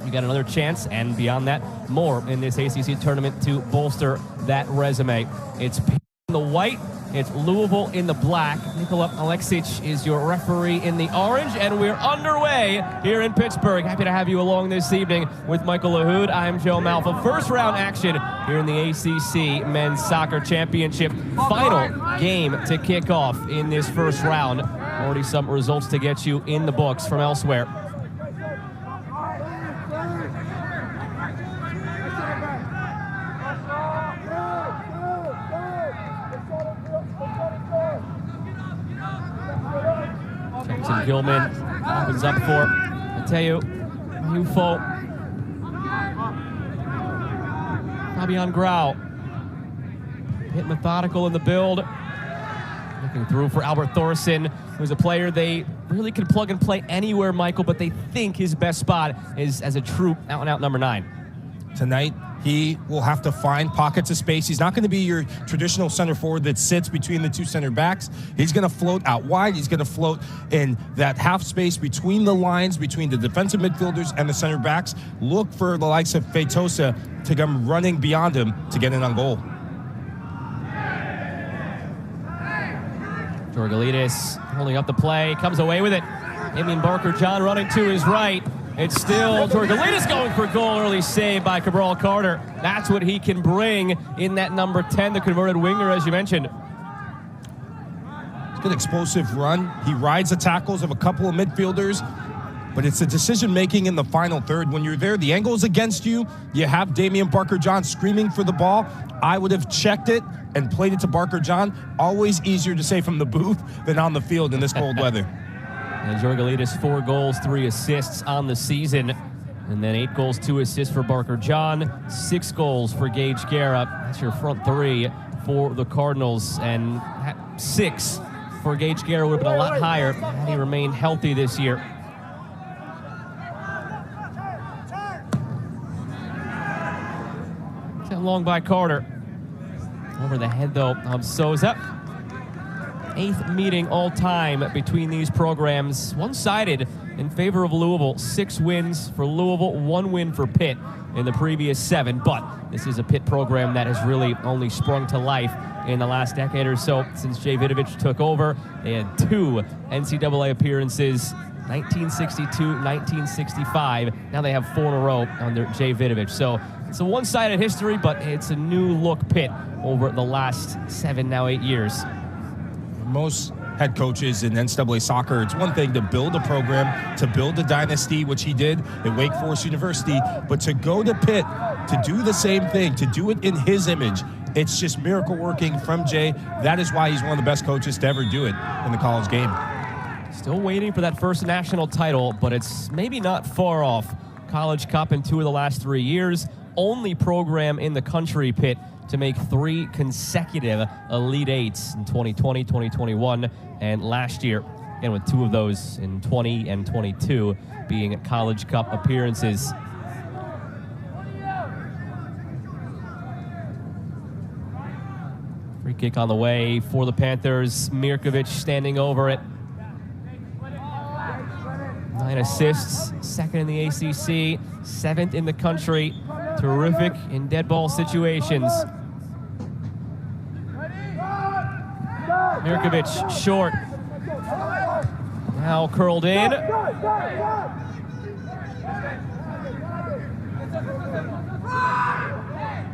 you got another chance, and beyond that, more in this ACC tournament to bolster that resume. It's Pitt in the white, it's Louisville in the black. Nikola Alexic is your referee in the orange, and we're underway here in Pittsburgh. Happy to have you along this evening with Michael LaHood. I'm Joe Malfa. First round action here in the ACC Men's Soccer Championship. Final game to kick off in this first round. Already some results to get you in the books from elsewhere. Gilman opens up for Mateo Ufo. Fabian Grau. Hit methodical in the build. Looking through for Albert Thorson, who's a player they really can plug and play anywhere, Michael, but they think his best spot is as a true out-and-out number 9. Tonight, he will have to find pockets of space. He's not going to be your traditional center forward that sits between the two center backs. He's going to float out wide. He's going to float in that half space between the lines, between the defensive midfielders and the center backs. Look for the likes of Feitosa to come running beyond him to get in on goal. Georgalides holding up the play, comes away with it. Damian Barker-John running to his right. It's still Georgalides going for goal. Early save by Cabral Carter. That's what he can bring in that number 10, the converted winger, as you mentioned. Good explosive run. He rides the tackles of a couple of midfielders, but it's the decision-making in the final third. When you're there, the angle's against you. You have Damian Barker-John screaming for the ball. I would have checked it and played it to Barker-John. Always easier to say from the booth than on the field in this cold weather. And Georgalides, 4 goals, 3 assists on the season. And then 8 goals, 2 assists for Barker-John, 6 goals for Gage Guerra. That's your front 3 for the Cardinals. And 6 for Gage Guerra would have been a lot higher had he remained healthy this year. Sent long by Carter. Over the head, though, of Souza. 8th meeting all-time between these programs. One-sided in favor of Louisville. 6 wins for Louisville, 1 win for Pitt in the previous 7. But this is a Pitt program that has really only sprung to life in the last decade or so since Jay Vidovich took over. They had 2 NCAA appearances, 1962, 1965. Now they have 4 in a row under Jay Vidovich. So it's a one-sided history, but it's a new-look Pitt over the last 7, now 8 years. Most head coaches in NCAA soccer, it's one thing to build a program, to build a dynasty, which he did at Wake Forest University, but to go to Pitt, to do the same thing, to do it in his image, it's just miracle working from Jay. That is why he's one of the best coaches to ever do it in the college game. Still waiting for that first national title, but it's maybe not far off. College Cup in 2 of the last 3 years. Only program in the country, Pitt, to make 3 consecutive Elite Eights in 2020, 2021, and last year, again with 2 of those in 20 and 22 being College Cup appearances. Free kick on the way for the Panthers. Mirkovic standing over it. 9 assists, 2nd in the ACC, 7th in the country. Terrific in dead ball situations. Mirkovic short. Now curled in.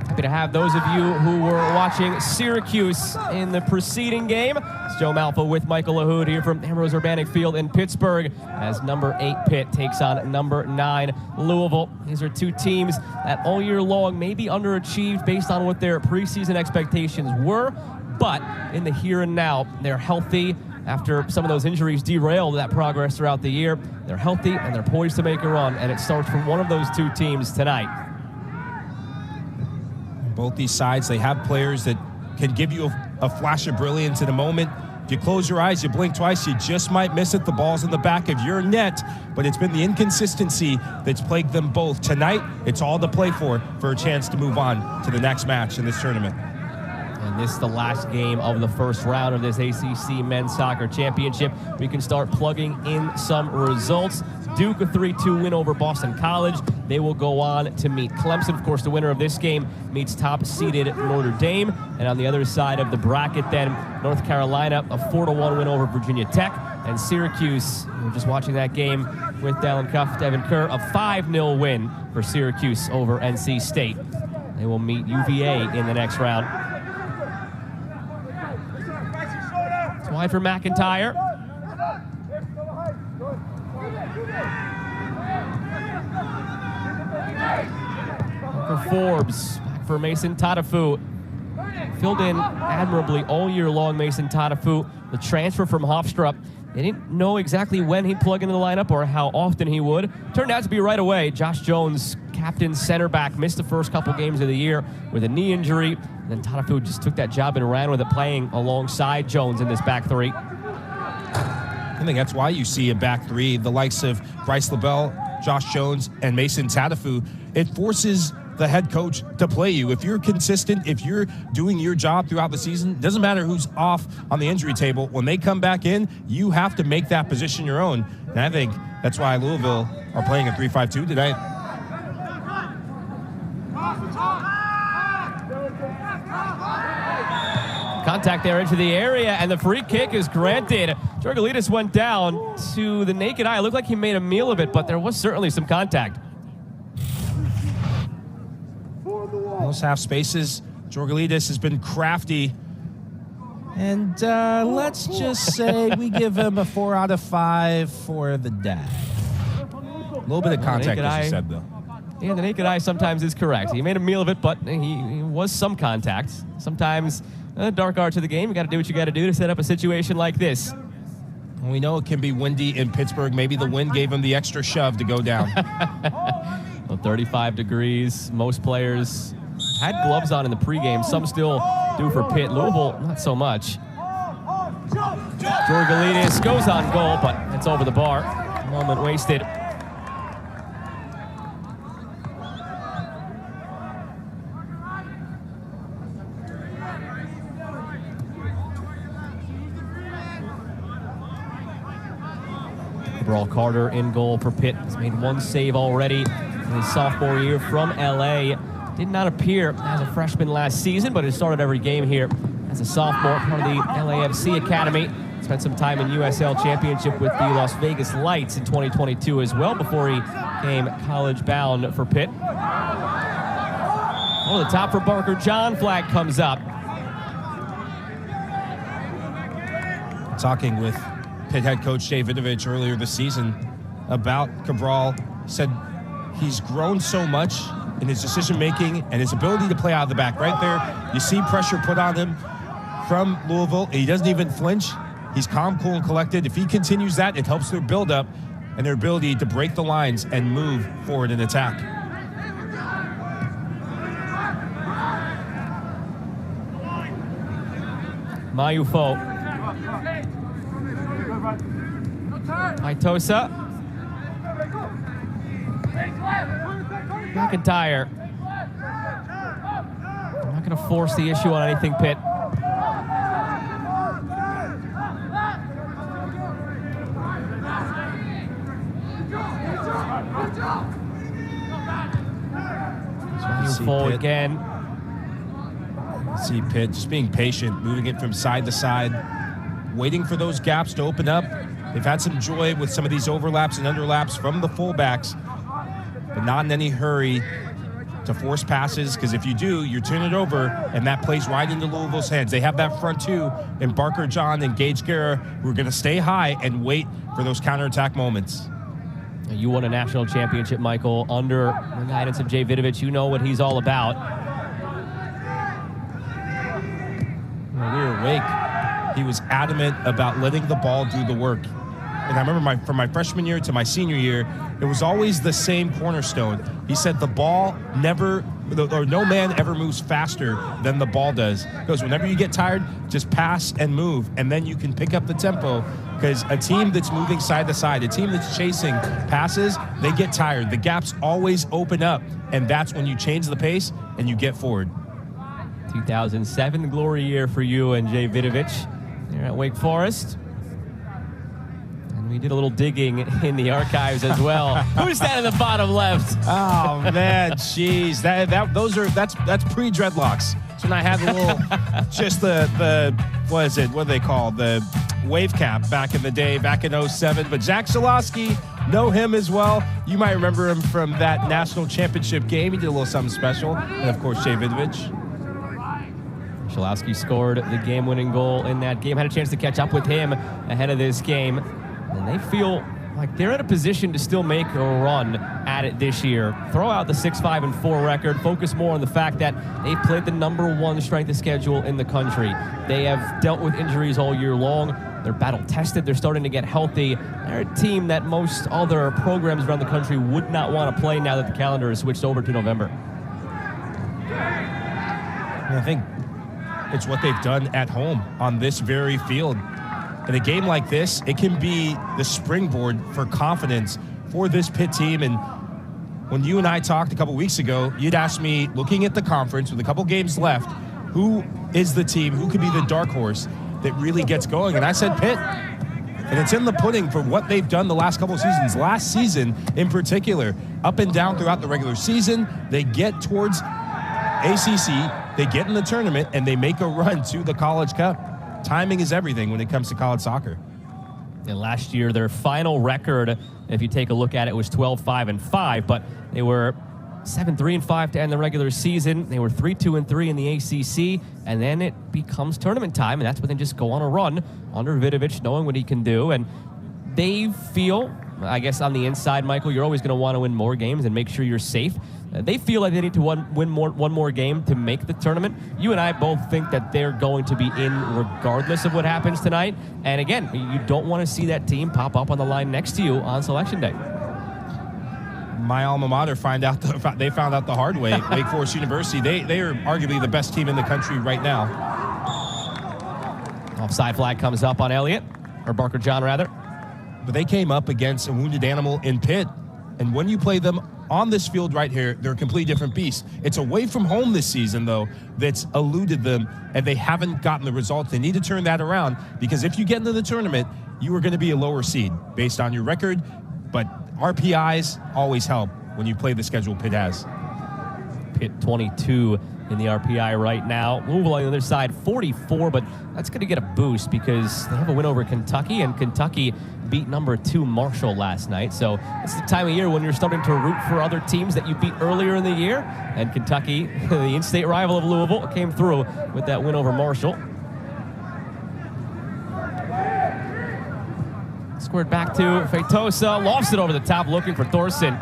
Happy to have those of you who were watching Syracuse in the preceding game. It's Joe Malfa with Michael LaHood here from Ambrose Urbanic Field in Pittsburgh as number 8 Pitt takes on number 9 Louisville. These are 2 teams that all year long may be underachieved based on what their preseason expectations were, but in the here and now, they're healthy. After some of those injuries derailed that progress throughout the year, they're healthy and they're poised to make a run, and it starts from one of those 2 teams tonight. Both these sides, they have players that can give you a flash of brilliance in a moment. If you close your eyes, you blink twice, you just might miss it. The ball's in the back of your net, but it's been the inconsistency that's plagued them both. Tonight, it's all to play for a chance to move on to the next match in this tournament. And this is the last game of the first round of this ACC Men's Soccer Championship. We can start plugging in some results. Duke, a 3-2 win over Boston College. They will go on to meet Clemson. Of course, the winner of this game meets top-seeded Notre Dame. And on the other side of the bracket, then, North Carolina, a 4-1 win over Virginia Tech. And Syracuse, we were just watching that game with Dallin Cuff, Devin Kerr, a 5-0 win for Syracuse over NC State. They will meet UVA in the next round. It's wide for McIntyre. For Forbes, back for Mason Tatafu. Filled in admirably all year long, Mason Tatafu. The transfer from Hofstra. They didn't know exactly when he'd plug into the lineup or how often he would. Turned out to be right away. Josh Jones, captain center back, missed the first couple games of the year with a knee injury. And then Tatafu just took that job and ran with it, playing alongside Jones in this back three. I think that's why you see a back three, the likes of Bryce LaBelle, Josh Jones, and Mason Tatafu. It forces the head coach to play you. If you're consistent, if you're doing your job throughout the season, doesn't matter who's off on the injury table. When they come back in, you have to make that position your own. And I think that's why Louisville are playing a 3-5-2 tonight. Contact there into the area, and the free kick is granted. Georgalitis went down. To the naked eye, it looked like he made a meal of it, but there was certainly some contact. Those half spaces, Georgalitis has been crafty. And let's just say we give him a 4 out of 5 for the dad. A little bit of contact, as you said, though. Yeah, the naked eye sometimes is correct. He made a meal of it, but he was some contact. Sometimes, dark art to the game. You got to do what you got to do to set up a situation like this. We know it can be windy in Pittsburgh. Maybe the wind gave him the extra shove to go down. Well, 35 degrees. Most players had gloves on in the pregame. Some still do for Pitt. Louisville, not so much. Georgalitis goes on goal, but it's over the bar. Moment wasted. Brawl Carter in goal for Pitt. Has made one save already in his sophomore year from LA. Did not appear as a freshman last season, but has started every game here as a sophomore, part of the LAFC Academy. Spent some time in USL Championship with the Las Vegas Lights in 2022 as well, before he came college-bound for Pitt. Oh, the top for Barker John. Flag comes up. Talking with Pitt head coach Jay Vidovich earlier this season about Cabral, said he's grown so much in his decision-making and his ability to play out of the back. Right there, you see pressure put on him from Louisville, and he doesn't even flinch. He's calm, cool, and collected. If he continues that, it helps their build-up and their ability to break the lines and move forward in attack. Mayufo. Maitosa. McIntyre. I'm not going to force the issue on anything, Pitt. Mayufo again. See Pitt just being patient, moving it from side to side, waiting for those gaps to open up. They've had some joy with some of these overlaps and underlaps from the fullbacks, but not in any hurry to force passes, because if you do, you turn it over, and that plays right into Louisville's hands. They have that front two in Barker John and Gage Guerra, who are going to stay high and wait for those counterattack moments. You won a national championship, Michael, under the guidance of Jay Vidovich. You know what he's all about. When we were awake, he was adamant about letting the ball do the work. And I remember from my freshman year to my senior year, it was always the same cornerstone. He said the ball never, or no man ever moves faster than the ball does. He goes, whenever you get tired, just pass and move, and then you can pick up the tempo. Because a team that's moving side to side, a team that's chasing passes, they get tired. The gaps always open up, and that's when you change the pace and you get forward. 2007 glory year for you and Jay Vidovich there at Wake Forest. And we did a little digging in the archives as well. Who's that in the bottom left? Oh man, jeez, that's pre-dreadlocks. So when I had the little, just the what is it? What do they call the wave cap back in the day, back in 07. But Zach Szalowski, know him as well. You might remember him from that national championship game. He did a little something special, and of course, Jay Vidovich. Szalowski scored the game-winning goal in that game. Had a chance to catch up with him ahead of this game. And they feel like they're in a position to still make a run at it this year. Throw out the 6-5-4 record. Focus more on the fact that they've played the #1 strength of schedule in the country. They have dealt with injuries all year long. They're battle-tested. They're starting to get healthy. They're a team that most other programs around the country would not want to play now that the calendar has switched over to November. I think it's what they've done at home on this very field. In a game like this, it can be the springboard for confidence for this Pitt team. And when you and I talked a couple weeks ago, you'd asked me, looking at the conference with a couple games left, who is the team, who could be the dark horse that really gets going? And I said Pitt. And it's in the pudding for what they've done the last couple of seasons. Last season, in particular, up and down throughout the regular season, they get towards ACC, they get in the tournament, and they make a run to the College Cup. Timing is everything when it comes to college soccer. And last year, their final record, if you take a look at it, was 12-5-5, but they were 7-3-5 to end the regular season. They were 3-2-3 in the ACC, and then it becomes tournament time, and that's when they just go on a run under Vidovich, knowing what he can do. And they feel, I guess on the inside, Michael, you're always going to want to win more games and make sure you're safe. They feel like they need to win one more game to make the tournament. You and I both think that they're going to be in regardless of what happens tonight. And again, you don't want to see that team pop up on the line next to you on Selection Day. My alma mater found out the hard way. Wake Forest University, they are arguably the best team in the country right now. Offside flag comes up on Elliott, or Barker John rather. But they came up against a wounded animal in Pitt. And when you play them on this field right here, they're a completely different beast. It's away from home this season, though, that's eluded them, and they haven't gotten the results. They need to turn that around, because if you get into the tournament, you are going to be a lower seed based on your record. But RPIs always help when you play the schedule Pitt has. Pitt 22 in the RPI right now. Louisville on the other side, 44, but that's going to get a boost because they have a win over Kentucky, and Kentucky beat #2 Marshall last night. So it's the time of year when you're starting to root for other teams that you beat earlier in the year. And Kentucky, the in-state rival of Louisville, came through with that win over Marshall. Squared back to Feitosa, lofts it over the top, looking for Thorson.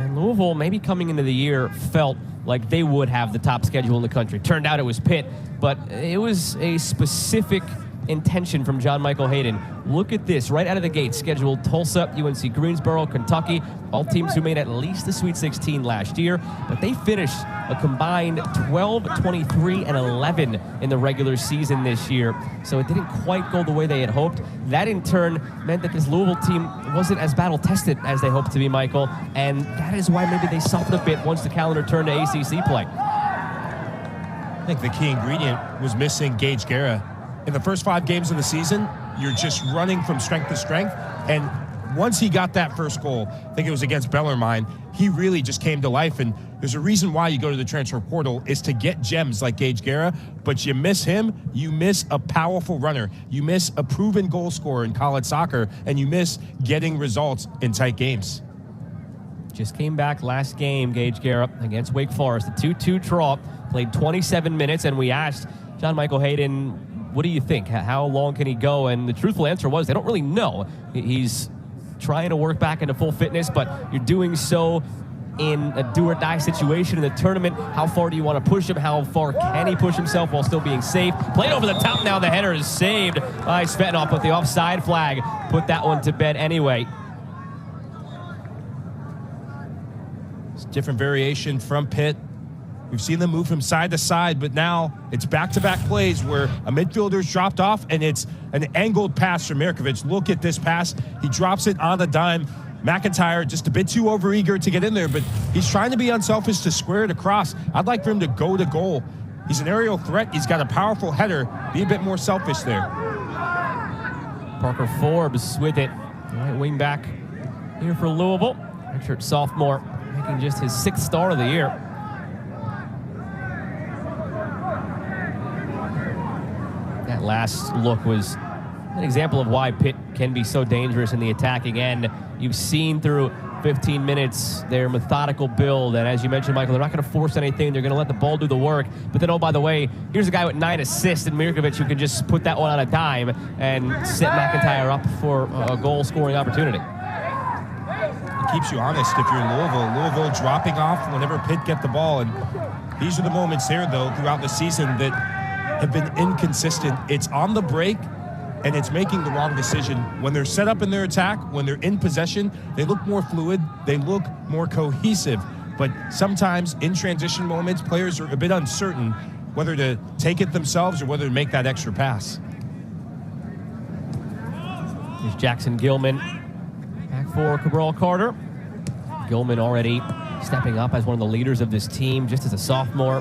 And Louisville, maybe coming into the year, felt like they would have the top schedule in the country. Turned out it was Pitt, but it was a specific intention from John Michael Hayden. Look at this, right out of the gate, scheduled Tulsa, UNC Greensboro, Kentucky, all teams who made at least the Sweet 16 last year, but they finished a combined 12, 23, and 11 in the regular season this year, so it didn't quite go the way they had hoped. That in turn meant that this Louisville team wasn't as battle-tested as they hoped to be, Michael, and that is why maybe they suffered a bit once the calendar turned to ACC play. I think the key ingredient was missing Gage Guerra. In the first 5 games of the season, you're just running from strength to strength. And once he got that first goal, I think it was against Bellarmine, he really just came to life. And there's a reason why you go to the transfer portal is to get gems like Gage Guerra. But you miss him, you miss a powerful runner. You miss a proven goal scorer in college soccer. And you miss getting results in tight games. Just came back last game, Gage Guerra, against Wake Forest. A 2-2 draw, played 27 minutes. And we asked John Michael Hayden, what do you think? How long can he go? And the truthful answer was they don't really know. He's trying to work back into full fitness, but you're doing so in a do-or-die situation in the tournament. How far do you want to push him? How far can he push himself while still being safe? Played over the top now. The header is saved by Svetnov, but the offside flag put that one to bed anyway. It's a different variation from Pitt. We've seen them move from side to side, but now it's back-to-back plays where a midfielder's dropped off, and it's an angled pass from Mirkovic. Look at this pass. He drops it on the dime. McIntyre just a bit too overeager to get in there, but he's trying to be unselfish to square it across. I'd like for him to go to goal. He's an aerial threat. He's got a powerful header. Be a bit more selfish there. Parker Forbes with it. Right wing back here for Louisville. Redshirt sophomore, making just his 6th start of the year. That last look was an example of why Pitt can be so dangerous in the attacking end. You've seen through 15 minutes their methodical build, and as you mentioned, Michael, they're not going to force anything. They're going to let the ball do the work. But then, oh, by the way, here's a guy with 9 assists in Mirkovic who can just put that one on a dime and set McIntyre up for a goal-scoring opportunity. It keeps you honest if you're Louisville. Louisville dropping off whenever Pitt get the ball, and these are the moments there, though, throughout the season that have been inconsistent. It's on the break, and it's making the wrong decision. When they're set up in their attack, when they're in possession, they look more fluid, they look more cohesive. But sometimes in transition moments, players are a bit uncertain whether to take it themselves or whether to make that extra pass. Here's Jackson Gilman back for Cabral Carter. Gilman already stepping up as one of the leaders of this team just as a sophomore.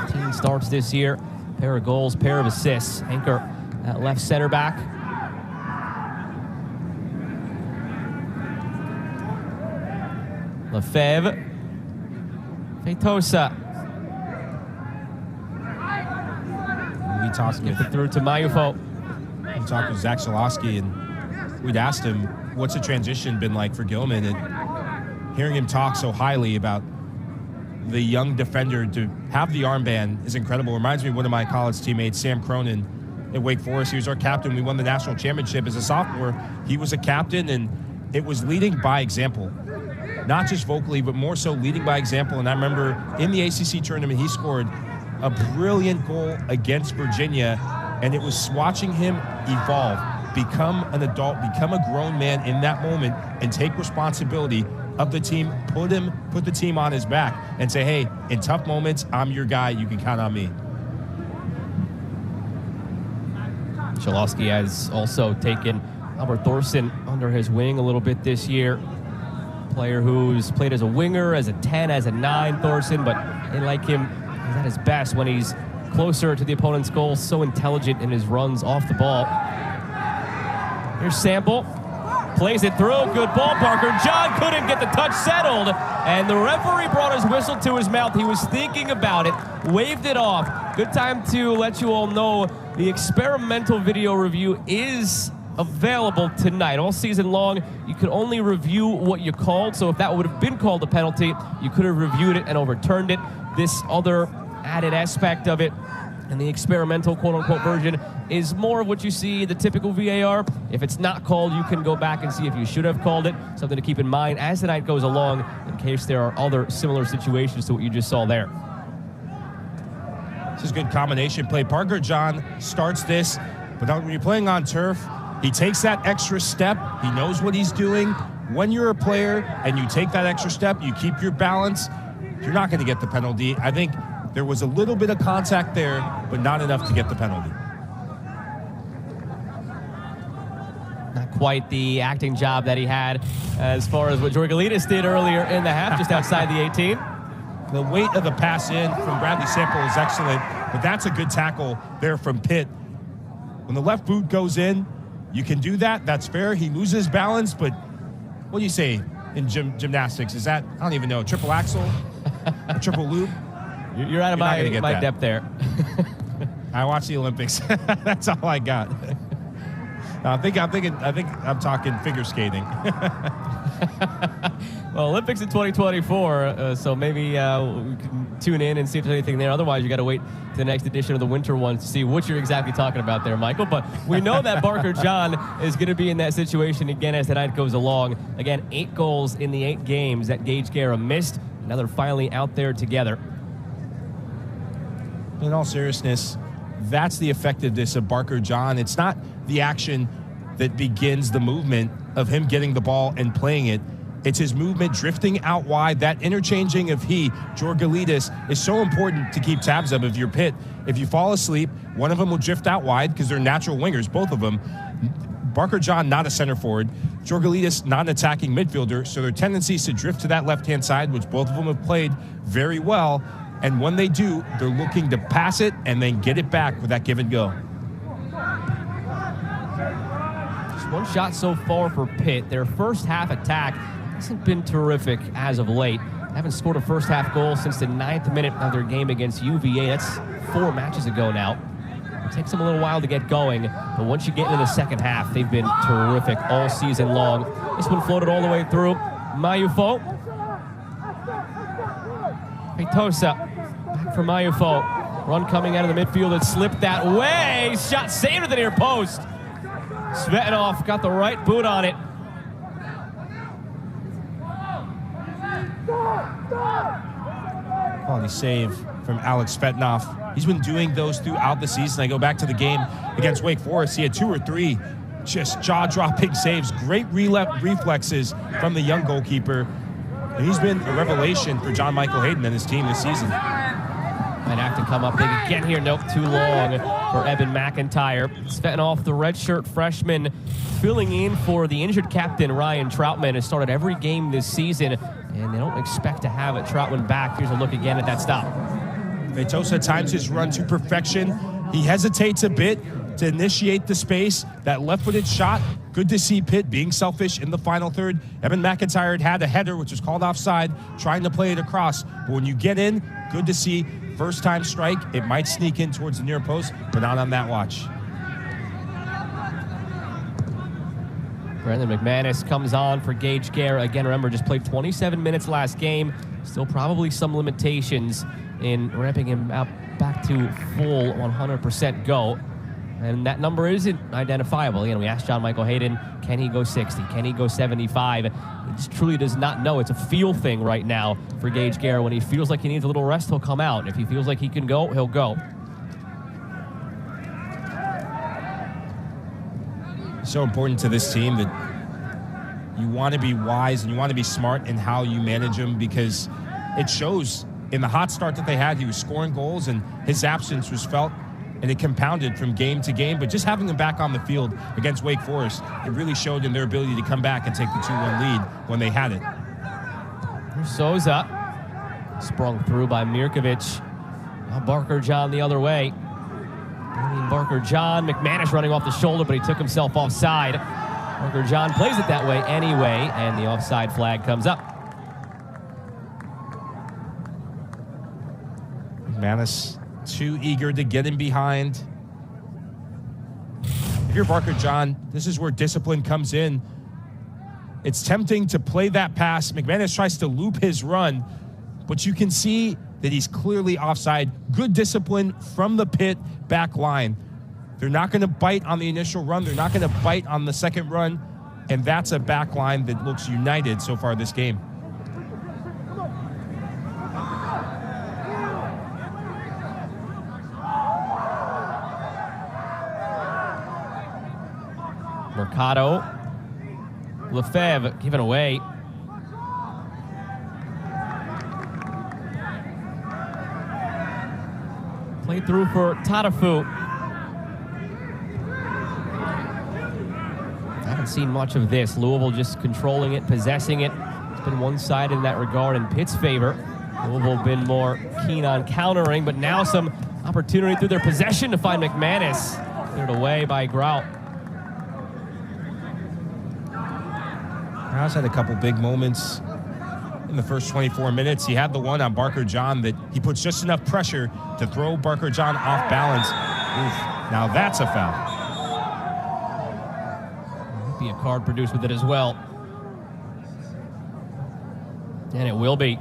15 starts this year, pair of goals, pair of assists. Anchor at left center back. Lefebvre. Feitosa. We talked Skip it through to Mayufo. We talked with Zach Solowski, and we'd asked him, what's the transition been like for Gilman? And hearing him talk so highly about the young defender to have the armband is incredible. Reminds me of one of my college teammates, Sam Cronin, at Wake Forest. He was our captain. We won the national championship as a sophomore. He was a captain, and it was leading by example. Not just vocally, but more so leading by example. And I remember in the ACC tournament, he scored a brilliant goal against Virginia, and it was watching him evolve, become an adult, become a grown man in that moment, and take responsibility of the team, put the team on his back, and say, hey, in tough moments, I'm your guy. You can count on me. Chalosky has also taken Albert Thorson under his wing a little bit this year. Player who's played as a winger, as a 10, as a 9, Thorson, but they like him. He's at his best when he's closer to the opponent's goal, so intelligent in his runs off the ball. Here's Sample. Plays it through. Good ball, Parker. John couldn't get the touch settled, and the referee brought his whistle to his mouth. He was thinking about it, waved it off. Good time to let you all know the experimental video review is available tonight. All season long, you could only review what you called, so if that would have been called a penalty, you could have reviewed it and overturned it. This other added aspect of it, and the experimental quote-unquote version, is more of what you see the typical VAR. If it's not called, you can go back and see if you should have called it. Something to keep in mind as the night goes along in case there are other similar situations to what you just saw there. This is good combination play. Parker John starts this, but when you're playing on turf, he takes that extra step. He knows what he's doing. When you're a player and you take that extra step, you keep your balance, you're not going to get the penalty. I think there was a little bit of contact there, but not enough to get the penalty. Not quite the acting job that he had as far as what Georgalitis did earlier in the half, just outside the 18. The weight of the pass in from Bradley Sample is excellent, but that's a good tackle there from Pitt. When the left boot goes in, you can do that. That's fair. He loses balance, but what do you say in gymnastics? Is that, I don't even know, triple axel? A triple loop? You're out of my depth there. I watch the Olympics. That's all I got. I think I'm talking figure skating. Well, Olympics in 2024, so maybe we can tune in and see if there's anything there. Otherwise, you got to wait to the next edition of the winter ones to see what you're exactly talking about there, Michael. But we know that Parker John is going to be in that situation again as the night goes along. Again, 8 goals in the 8 games that Gage Guerra missed. Now they're finally out there together. In all seriousness, that's the effectiveness of Parker John. It's not the action that begins the movement of him getting the ball and playing it. It's his movement drifting out wide. That interchanging of Georgalitis is so important to keep tabs of. If you're Pitt, if you fall asleep, one of them will drift out wide because they're natural wingers, both of them. Parker John, not a center forward. Georgalitis, not an attacking midfielder. So their tendencies to drift to that left-hand side, which both of them have played very well. And when they do, they're looking to pass it and then get it back with that give and go. one shot so far for Pitt. Their first half attack hasn't been terrific as of late. Haven't scored a first half goal since the 9th minute of their game against UVA. That's 4 matches ago now. It takes them a little while to get going, but once you get into the second half, they've been terrific all season long. This one floated all the way through. Mayufo. Peitosa. Back for Mayufo. Run coming out of the midfield. It slipped that way. Shot saved at the near post. Svetanov got the right boot on it. Quality save from Alex Svetanov. He's been doing those throughout the season. I go back to the game against Wake Forest. He had 2 or 3 just jaw-dropping saves. Great reflexes from the young goalkeeper. And he's been a revelation for John Michael Hayden and his team this season. Might have to come up big again here. Nope, too long for Evan McIntyre. Svetanov, the redshirt freshman, filling in for the injured captain, Ryan Troutman, has started every game this season, and they don't expect to have it. Troutman back. Here's a look again at that stop. Peitosa times his run to perfection. He hesitates a bit to initiate the space. That left-footed shot, good to see Pitt being selfish in the final third. Evan McIntyre had a header, which was called offside, trying to play it across. But when you get in, good to see. First-time strike, it might sneak in towards the near post, but not on that watch. Brendan McManus comes on for Gage Guerra. Again, remember, just played 27 minutes last game. Still probably some limitations in ramping him up back to full 100% go. And that number isn't identifiable. Again, we asked John Michael Hayden, can he go 60? Can he go 75? He just truly does not know. It's a feel thing right now for Gage Guerra. When he feels like he needs a little rest, he'll come out. If he feels like he can go, he'll go. So important to this team that you want to be wise and you want to be smart in how you manage them, because it shows in the hot start that they had. He was scoring goals and his absence was felt, and it compounded from game to game. But just having him back on the field against Wake Forest, it really showed in their ability to come back and take the 2-1 lead when they had it. Souza sprung through by Mirkovic. Now Barker John the other way. Barker John, McManus running off the shoulder, but he took himself offside. Barker John plays it that way anyway, and the offside flag comes up. McManus too eager to get in behind. If you're Barker John, this is where discipline comes in. It's tempting to play that pass. McManus tries to loop his run, but you can see that he's clearly offside. Good discipline from the Pitt back line. They're not going to bite on the initial run. They're not going to bite on the second run, and that's a back line that looks united so far this game. Mercado. Lefebvre given away. Played through for Tatafu. Haven't seen much of this. Louisville just controlling it, possessing it. It's been one-sided in that regard in Pitt's favor. Louisville been more keen on countering, but now some opportunity through their possession to find McManus. Cleared away by Grout. Grout's had a couple big moments in the first 24 minutes. He had the one on Barker John that he puts just enough pressure to throw Barker John off balance. Oof, now that's a foul. Be a card produced with it as well. And it will be.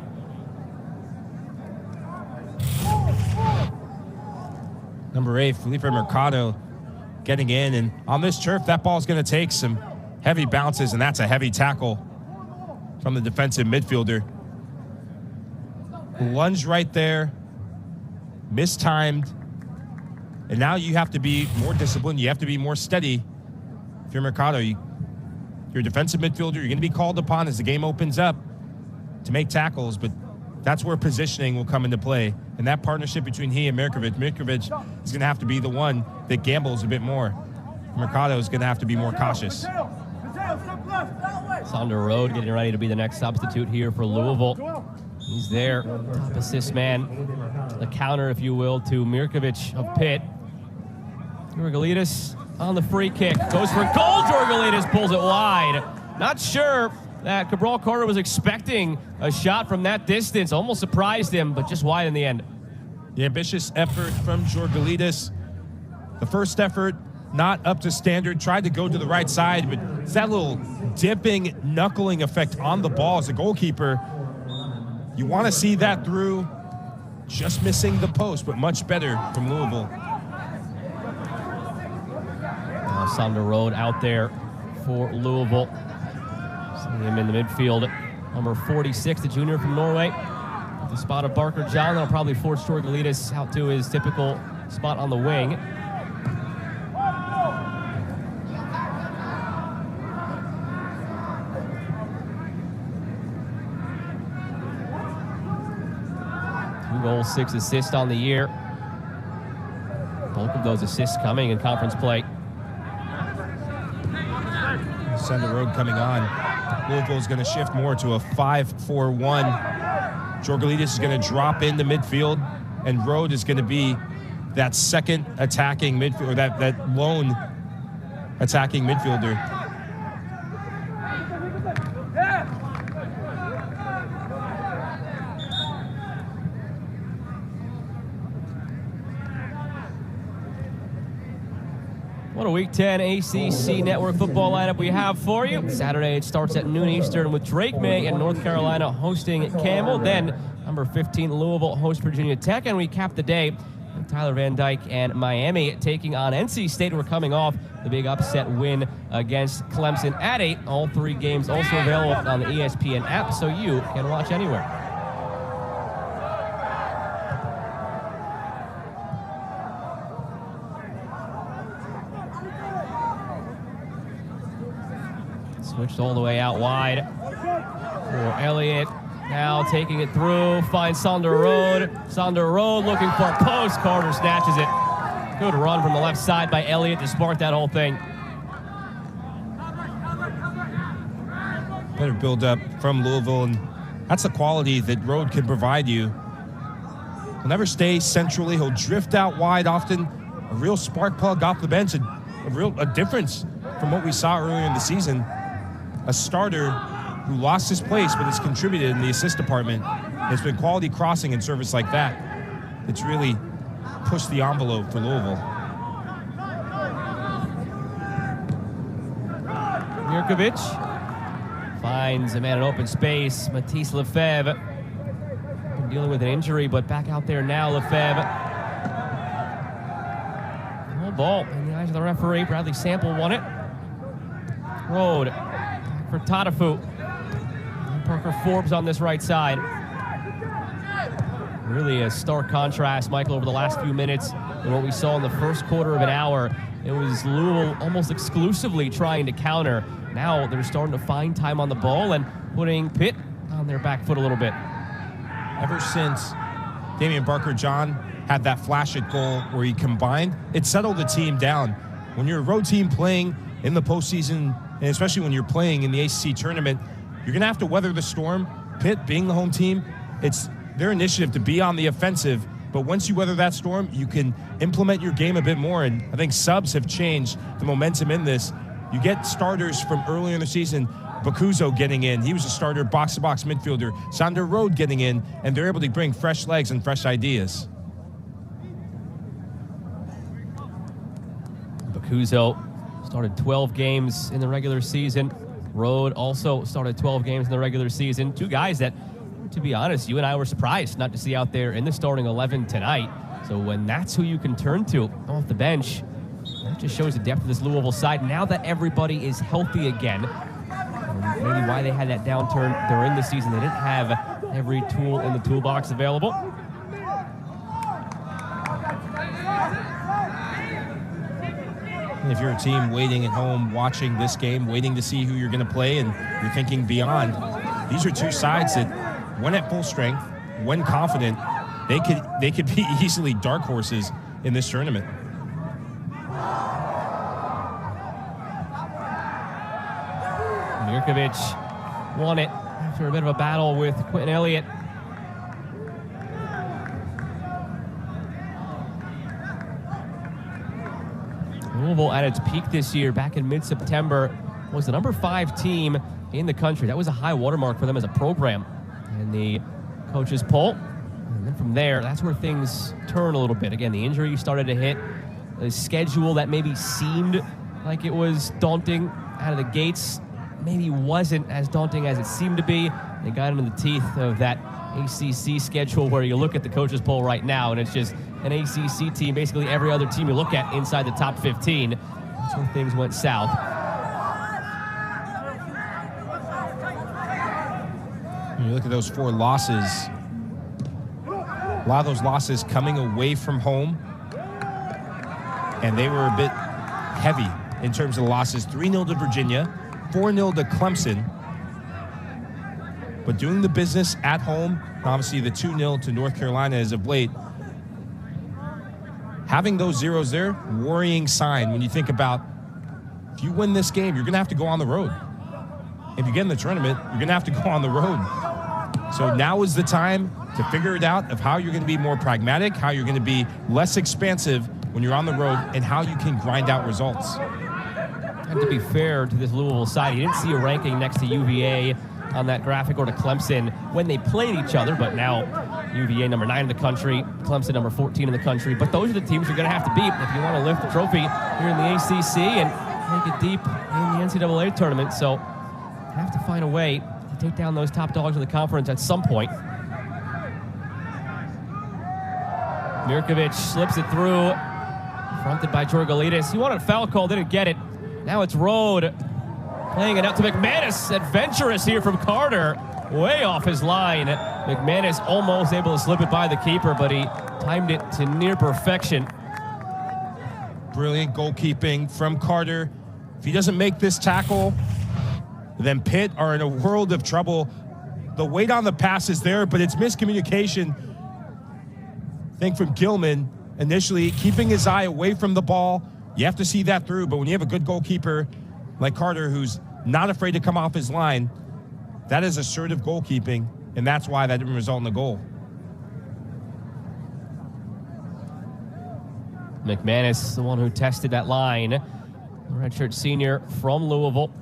Number 8, Felipe Mercado getting in, and on this turf, that ball's going to take some heavy bounces, and that's a heavy tackle from the defensive midfielder. Lunge right there, mistimed, and now you have to be more disciplined. You have to be more steady. If you're Mercado, you're a defensive midfielder. You're going to be called upon as the game opens up to make tackles, but that's where positioning will come into play. And that partnership between he and Mirkovic is going to have to be the one that gambles a bit more. Mercado is going to have to be more cautious. Sander Rode getting ready to be the next substitute here for Louisville. He's there, top assist man. The counter, if you will, to Mirkovic of Pitt. Georgalitis on the free kick. Goes for goal. Jorgalitis pulls it wide. Not sure that Cabral Carter was expecting a shot from that distance. Almost surprised him, but just wide in the end. The ambitious effort from Jorgalitis. The first effort, not up to standard. Tried to go to the right side, but it's that little dipping, knuckling effect on the ball as a goalkeeper. You want to see that through. Just missing the post, but much better from Louisville. Now Sander Road out there for Louisville. See him in the midfield. Number 46, the junior from Norway. The spot of Barker John. That'll probably force Jorgalitis out to his typical spot on the wing. Goal, 6 assists on the year. Bulk of those assists coming in conference play. Center Road coming on. Louisville is going to shift more to a 5-4-1. Jorgalitis is going to drop into midfield, and Road is going to be that second attacking midfielder, that lone attacking midfielder. What a Week 10 ACC Network football lineup we have for you. Saturday, it starts at noon Eastern with Drake May and North Carolina hosting Campbell. Then, number 15, Louisville hosts Virginia Tech. And we cap the day with Tyler Van Dyke and Miami taking on NC State, who are coming off the big upset win against Clemson at 8. All 3 games also available on the ESPN app, so you can watch anywhere. Switched all the way out wide for Elliott. Now taking it through, finds Sander Road. Sander Road looking for a post. Carter snatches it. Good run from the left side by Elliott to spark that whole thing. Better build up from Louisville, and that's the quality that Road can provide you. He'll never stay centrally. He'll drift out wide often. A real spark plug off the bench, a difference from what we saw earlier in the season. A starter who lost his place but has contributed in the assist department. It's been quality crossing and service like that that's really pushed the envelope for Louisville. Mirkovic finds a man in open space. Matisse Lefebvre been dealing with an injury, but back out there now. Lefebvre. No ball in the eyes of the referee. Bradley Sample won it. Road for Tatafu. Parker Forbes on this right side. Really a stark contrast, Michael, over the last few minutes than what we saw in the first quarter of an hour. It was Louisville almost exclusively trying to counter. Now they're starting to find time on the ball and putting Pitt on their back foot a little bit. Ever since Damian Barker-John had that flash at goal where he combined, it settled the team down. When you're a road team playing in the postseason, and especially when you're playing in the ACC tournament, you're going to have to weather the storm. Pitt, being the home team, it's their initiative to be on the offensive. But once you weather that storm, you can implement your game a bit more. And I think subs have changed the momentum in this. You get starters from earlier in the season. Bakuzo getting in. He was a starter, box-to-box midfielder. Sander Road getting in. And they're able to bring fresh legs and fresh ideas. Bakuzo started 12 games in the regular season. Road also started 12 games in the regular season. 2 guys that, to be honest, you and I were surprised not to see out there in the starting 11 tonight. So when that's who you can turn to off the bench, that just shows the depth of this Louisville side. Now that everybody is healthy again, maybe why they had that downturn during the season. They didn't have every tool in the toolbox available. If you're a team waiting at home, watching this game, waiting to see who you're going to play, and you're thinking beyond, these are 2 sides that, when at full strength, when confident, they could be easily dark horses in this tournament. Mirkovic won it after a bit of a battle with Quentin Elliott. Louisville at its peak this year, back in mid-September, was the number 5 team in the country. That was a high watermark for them as a program in the coaches' poll. And then from there, that's where things turn a little bit. Again, the injury started to hit. The schedule that maybe seemed like it was daunting out of the gates maybe wasn't as daunting as it seemed to be. They got into the teeth of that ACC schedule where you look at the coaches' poll right now, and it's just an ACC team, basically every other team you look at inside the top 15. That's where things went south. When you look at those 4 losses, a lot of those losses coming away from home, and they were a bit heavy in terms of the losses. 3-0 to Virginia, 4-0 to Clemson. But doing the business at home, obviously the 2-0 to North Carolina as of late, having those zeros there, worrying sign when you think about if you win this game, you're going to have to go on the road. If you get in the tournament, you're going to have to go on the road. So now is the time to figure it out of how you're going to be more pragmatic, how you're going to be less expansive when you're on the road, and how you can grind out results. And to be fair to this Louisville side, you didn't see a ranking next to UVA on that graphic or to Clemson when they played each other, but now UVA number 9 in the country, Clemson number 14 in the country. But those are the teams you're going to have to beat if you want to lift the trophy here in the ACC and make it deep in the NCAA tournament. So you have to find a way to take down those top dogs in the conference at some point. Mirkovic slips it through, fronted by Georgalitis. He wanted a foul call, didn't get it. Now it's Rode playing it out to McManus. Adventurous here from Carter, way off his line. McManus almost able to slip it by the keeper, but he timed it to near perfection. Brilliant goalkeeping from Carter. If he doesn't make this tackle, then Pitt are in a world of trouble. The weight on the pass is there, but it's miscommunication. I think from Gilman, initially keeping his eye away from the ball. You have to see that through, but when you have a good goalkeeper like Carter, who's not afraid to come off his line, that is assertive goalkeeping, and that's why that didn't result in a goal. McManus, the one who tested that line, the redshirt senior from Louisville,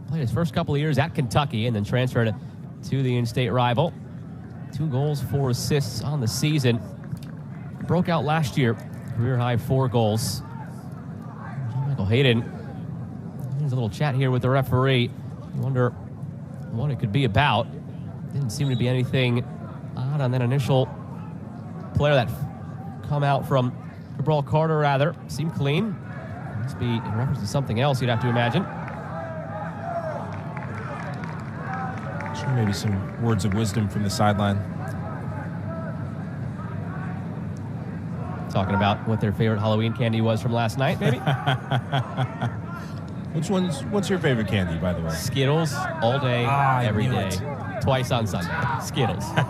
played his first couple of years at Kentucky and then transferred to the in-state rival. 2 goals, 4 assists on the season. Broke out last year, career high 4 goals. Michael Hayden. There's a little chat here with the referee. You wonder what it could be about. Didn't seem to be anything odd on that initial player that come out from Cabral Carter, rather. Seemed clean. Must be in reference to something else, you'd have to imagine. Sure, maybe some words of wisdom from the sideline. Talking about what their favorite Halloween candy was from last night, maybe? What's your favorite candy, by the way? Skittles, all day, every day. Twice on Sunday. Skittles. How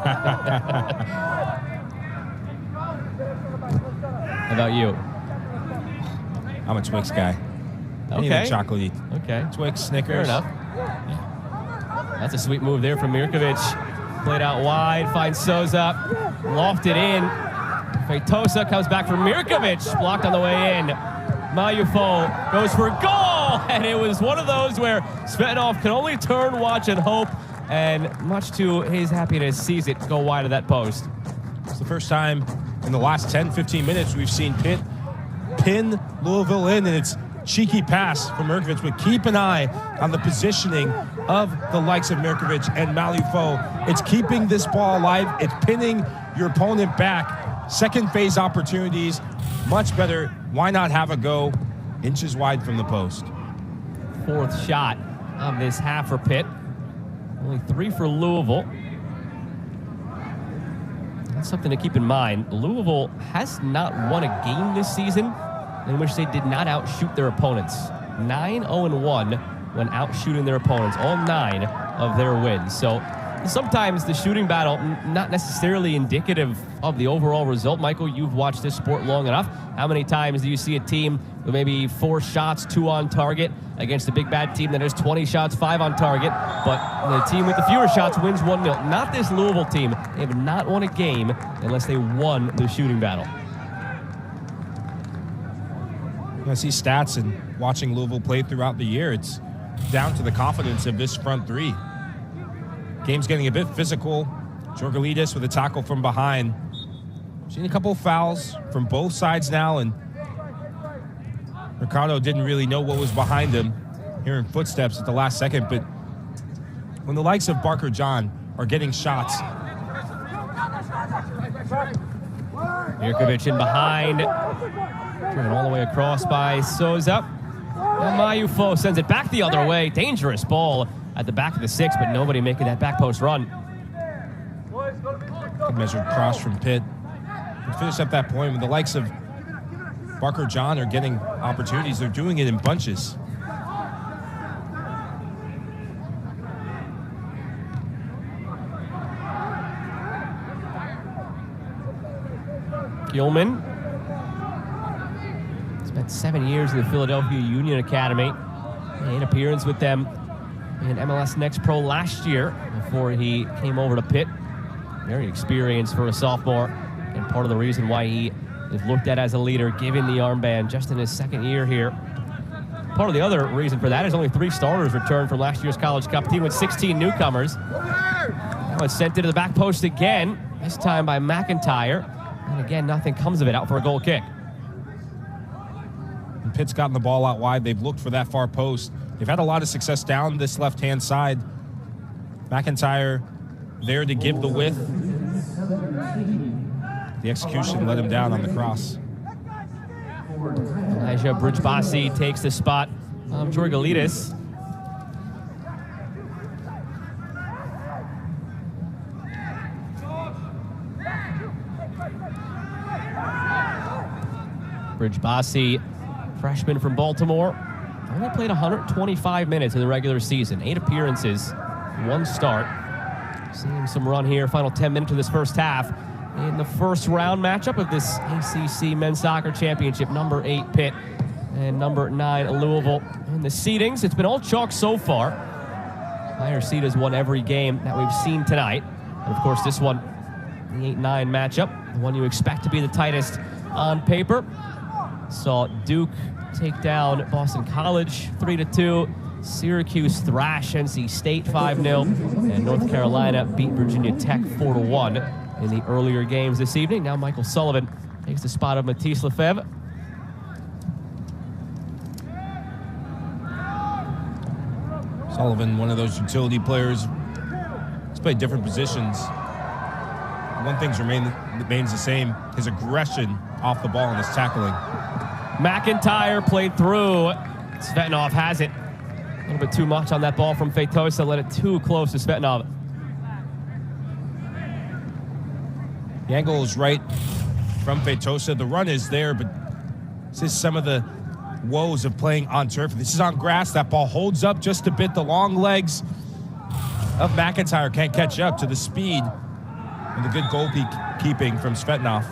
about you? I'm a Twix guy. Okay. Anything chocolatey. Okay. Twix, Snickers. Fair enough. Yeah. That's a sweet move there from Mirkovic. Played out wide, finds Souza, lofted in. Feitosa comes back from Mirkovic, blocked on the way in. Mayufo goes for a goal, and it was one of those where Svetnov can only turn, watch, and hope, and much to his happiness, sees it go wide of that post. It's the first time in the last 10, 15 minutes we've seen Pitt pin Louisville in, and it's cheeky pass from Mirkovic, but keep an eye on the positioning of the likes of Mirkovic and Malufo. It's keeping this ball alive. It's pinning your opponent back. Second phase opportunities, much better. Why not have a go? Inches wide from the post. 4th shot of this half for Pitt. Only 3 for Louisville. That's something to keep in mind. Louisville has not won a game this season in which they did not outshoot their opponents. 9-0-1 when outshooting their opponents, all 9 of their wins. So sometimes the shooting battle, not necessarily indicative of the overall result. Michael, you've watched this sport long enough. How many times do you see a team with maybe 4 shots, 2 on target against a big bad team that has 20 shots, 5 on target, but the team with the fewer shots wins 1-0? Not this Louisville team. They have not won a game unless they won the shooting battle. I see stats and watching Louisville play throughout the year, it's down to the confidence of this front three. Game's getting a bit physical. Georgilidis with a tackle from behind. Seen a couple of fouls from both sides now, and Ricardo didn't really know what was behind him, hearing footsteps at the last second. But when the likes of Barker John are getting shots. Mirkovic in behind. Driven all the way across by Souza. And Mayufo sends it back the other way. Dangerous ball at the back of the 6, but nobody making that back post run. Good measured cross from Pitt. And finish up that point when the likes of Barker John are getting opportunities. They're doing it in bunches. Gilman spent 7 years in the Philadelphia Union Academy. 8 appearances with them in MLS Next Pro last year before he came over to Pitt. Very experienced for a sophomore, and part of the reason why he is looked at as a leader, given the armband just in his 2nd year here. Part of the other reason for that is only 3 starters returned from last year's College Cup team with 16 newcomers. Now it's sent into the back post again, this time by McIntyre. And again, nothing comes of it, out for a goal kick. And Pitt's gotten the ball out wide. They've looked for that far post. They've had a lot of success down this left-hand side. McIntyre there to give the width. The execution let him down on the cross. Elijah Bridgebasi takes the spot of Georgilidis. Bridgebasi, freshman from Baltimore, only played 125 minutes in the regular season. 8 appearances, 1 start. Seeing some run here, final 10 minutes of this first half in the first round matchup of this ACC Men's Soccer Championship. Number 8 Pitt and number 9 Louisville. In the seedings, it's been all chalk so far. Higher seed has won every game that we've seen tonight. And of course, this one, the 8-9 matchup, the one you expect to be the tightest on paper. Saw Duke take down Boston College 3-2. Syracuse thrash NC State 5-0. And North Carolina beat Virginia Tech 4-1 in the earlier games this evening. Now Michael Sullivan takes the spot of Matisse Lefebvre. Sullivan, one of those utility players. He's played different positions. One thing remains the same, his aggression off the ball and his tackling. McIntyre played through. Svetnov has it. A little bit too much on that ball from Feitosa. Let it too close to Svetnov. The angle is right from Feitosa. The run is there, but this is some of the woes of playing on turf. This is on grass. That ball holds up just a bit. The long legs of McIntyre can't catch up to the speed and the good goalkeeping from Svetnov.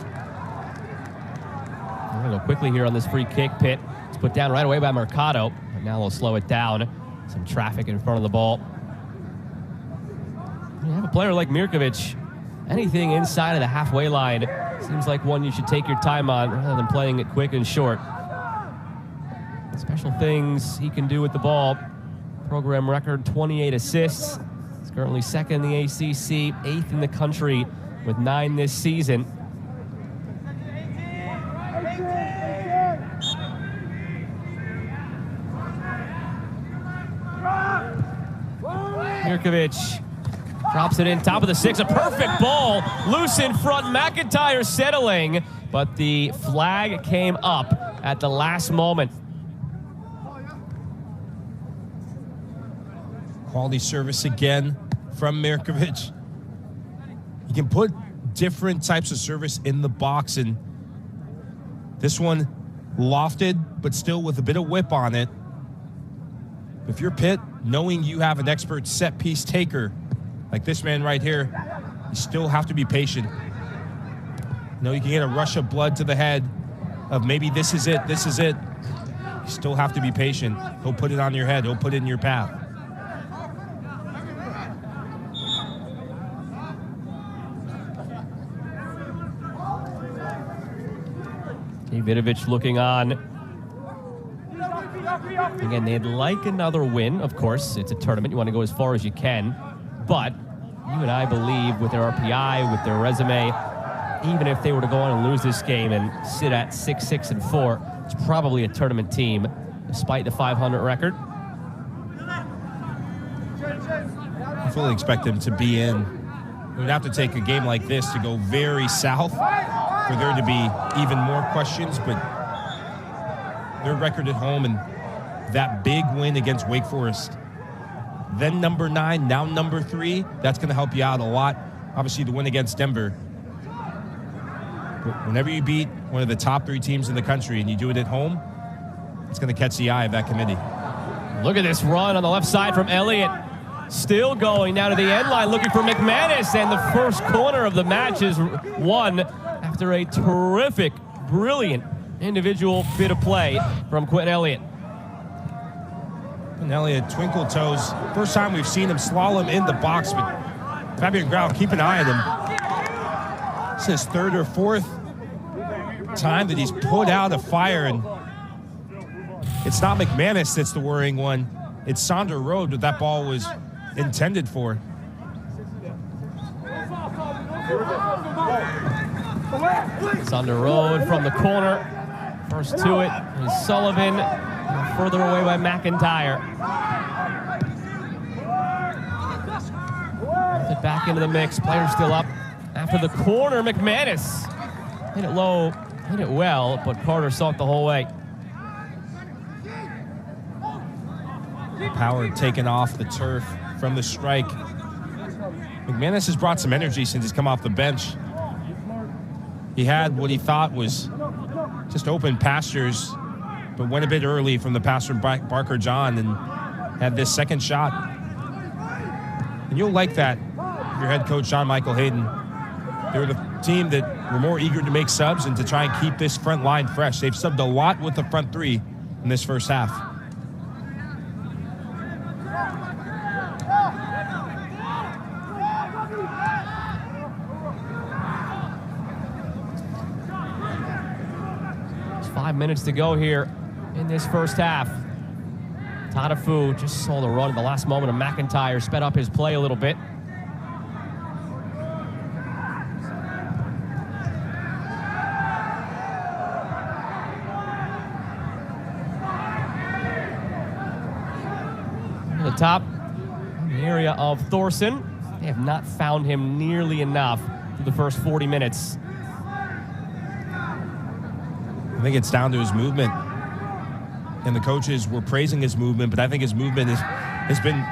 We're going to go quickly here on this free kick. Pitt is put down right away by Mercado. But now they'll slow it down. Some traffic in front of the ball. You have a player like Mirkovic. Anything inside of the halfway line seems like one you should take your time on rather than playing it quick and short. Special things he can do with the ball. Program record 28 assists. He's currently 2nd in the ACC, 8th in the country with 9 this season. Mirkovic drops it in, top of the 6. A perfect ball, loose in front. McIntyre settling, but the flag came up at the last moment. Quality service again from Mirkovic. He can put different types of service in the box, and this one lofted, but still with a bit of whip on it. If you're Pitt, knowing you have an expert set piece taker like this man right here, you still have to be patient. You know, you can get a rush of blood to the head of maybe this is it, this is it. You still have to be patient. He'll put it on your head. He'll put it in your path. Vidovic looking on. Again, they'd like another win. Of course, it's a tournament. You want to go as far as you can. But you and I believe with their RPI, with their resume, even if they were to go on and lose this game and sit at 6-4, it's probably a tournament team, despite the 500 record. I fully expect them to be in. We would have to take a game like this to go very south for there to be even more questions, but their record at home and that big win against Wake Forest, then number 9, now number 3, that's going to help you out a lot. Obviously, the win against Denver. But whenever you beat one of the top 3 teams in the country and you do it at home, it's going to catch the eye of that committee. Look at this run on the left side from Elliott. Still going down to the end line, looking for McManus, and the first corner of the match is won after a terrific, brilliant individual bit of play from Quentin Elliott. And Elliott, twinkle toes. First time we've seen him slalom in the box, but Fabian Grau, keep an eye on him. It's his 3rd or 4th time that he's put out a fire, and it's not McManus that's the worrying one. It's Sander Rode that that ball was intended for. Sander Rode from the corner. First to it is Sullivan. Further away by McIntyre. Puts it back into the mix. Player still up. After the corner, McManus. Hit it low, hit it well, but Carter saw it the whole way. Power taken off the turf from the strike. McManus has brought some energy since he's come off the bench. He had what he thought was just open pastures, but went a bit early from the pass from Barker John and had this second shot. And you'll like that, your head coach, John Michael Hayden. They were the team that were more eager to make subs and to try and keep this front line fresh. They've subbed a lot with the front 3 in this first half. It's 5 minutes to go here in this first half. Tadafu just saw the run at the last moment of McIntyre, sped up his play a little bit. To the top, in the area of Thorson. They have not found him nearly enough through the first 40 minutes. I think it's down to his movement. And the coaches were praising his movement, but I think his movement has been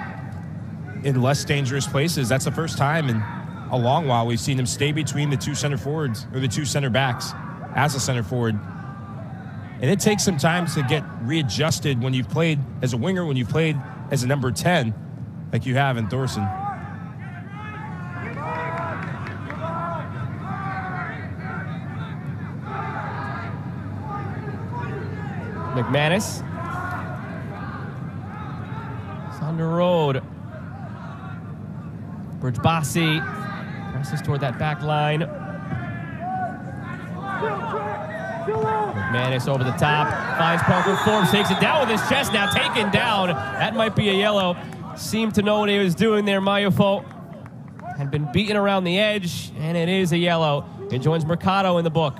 in less dangerous places. That's the first time in a long while we've seen him stay between the 2 center forwards, or the 2 center backs as a center forward. And it takes some time to get readjusted when you've played as a winger, when you've played as a number 10, like you have in Thorson. McManus. It's on the road. Bridgebassi presses toward that back line. McManus over the top. Finds Parker Forbes. Takes it down with his chest. Now taken down. That might be a yellow. Seemed to know what he was doing there. Mayufo had been beaten around the edge, and it is a yellow. It joins Mercado in the book.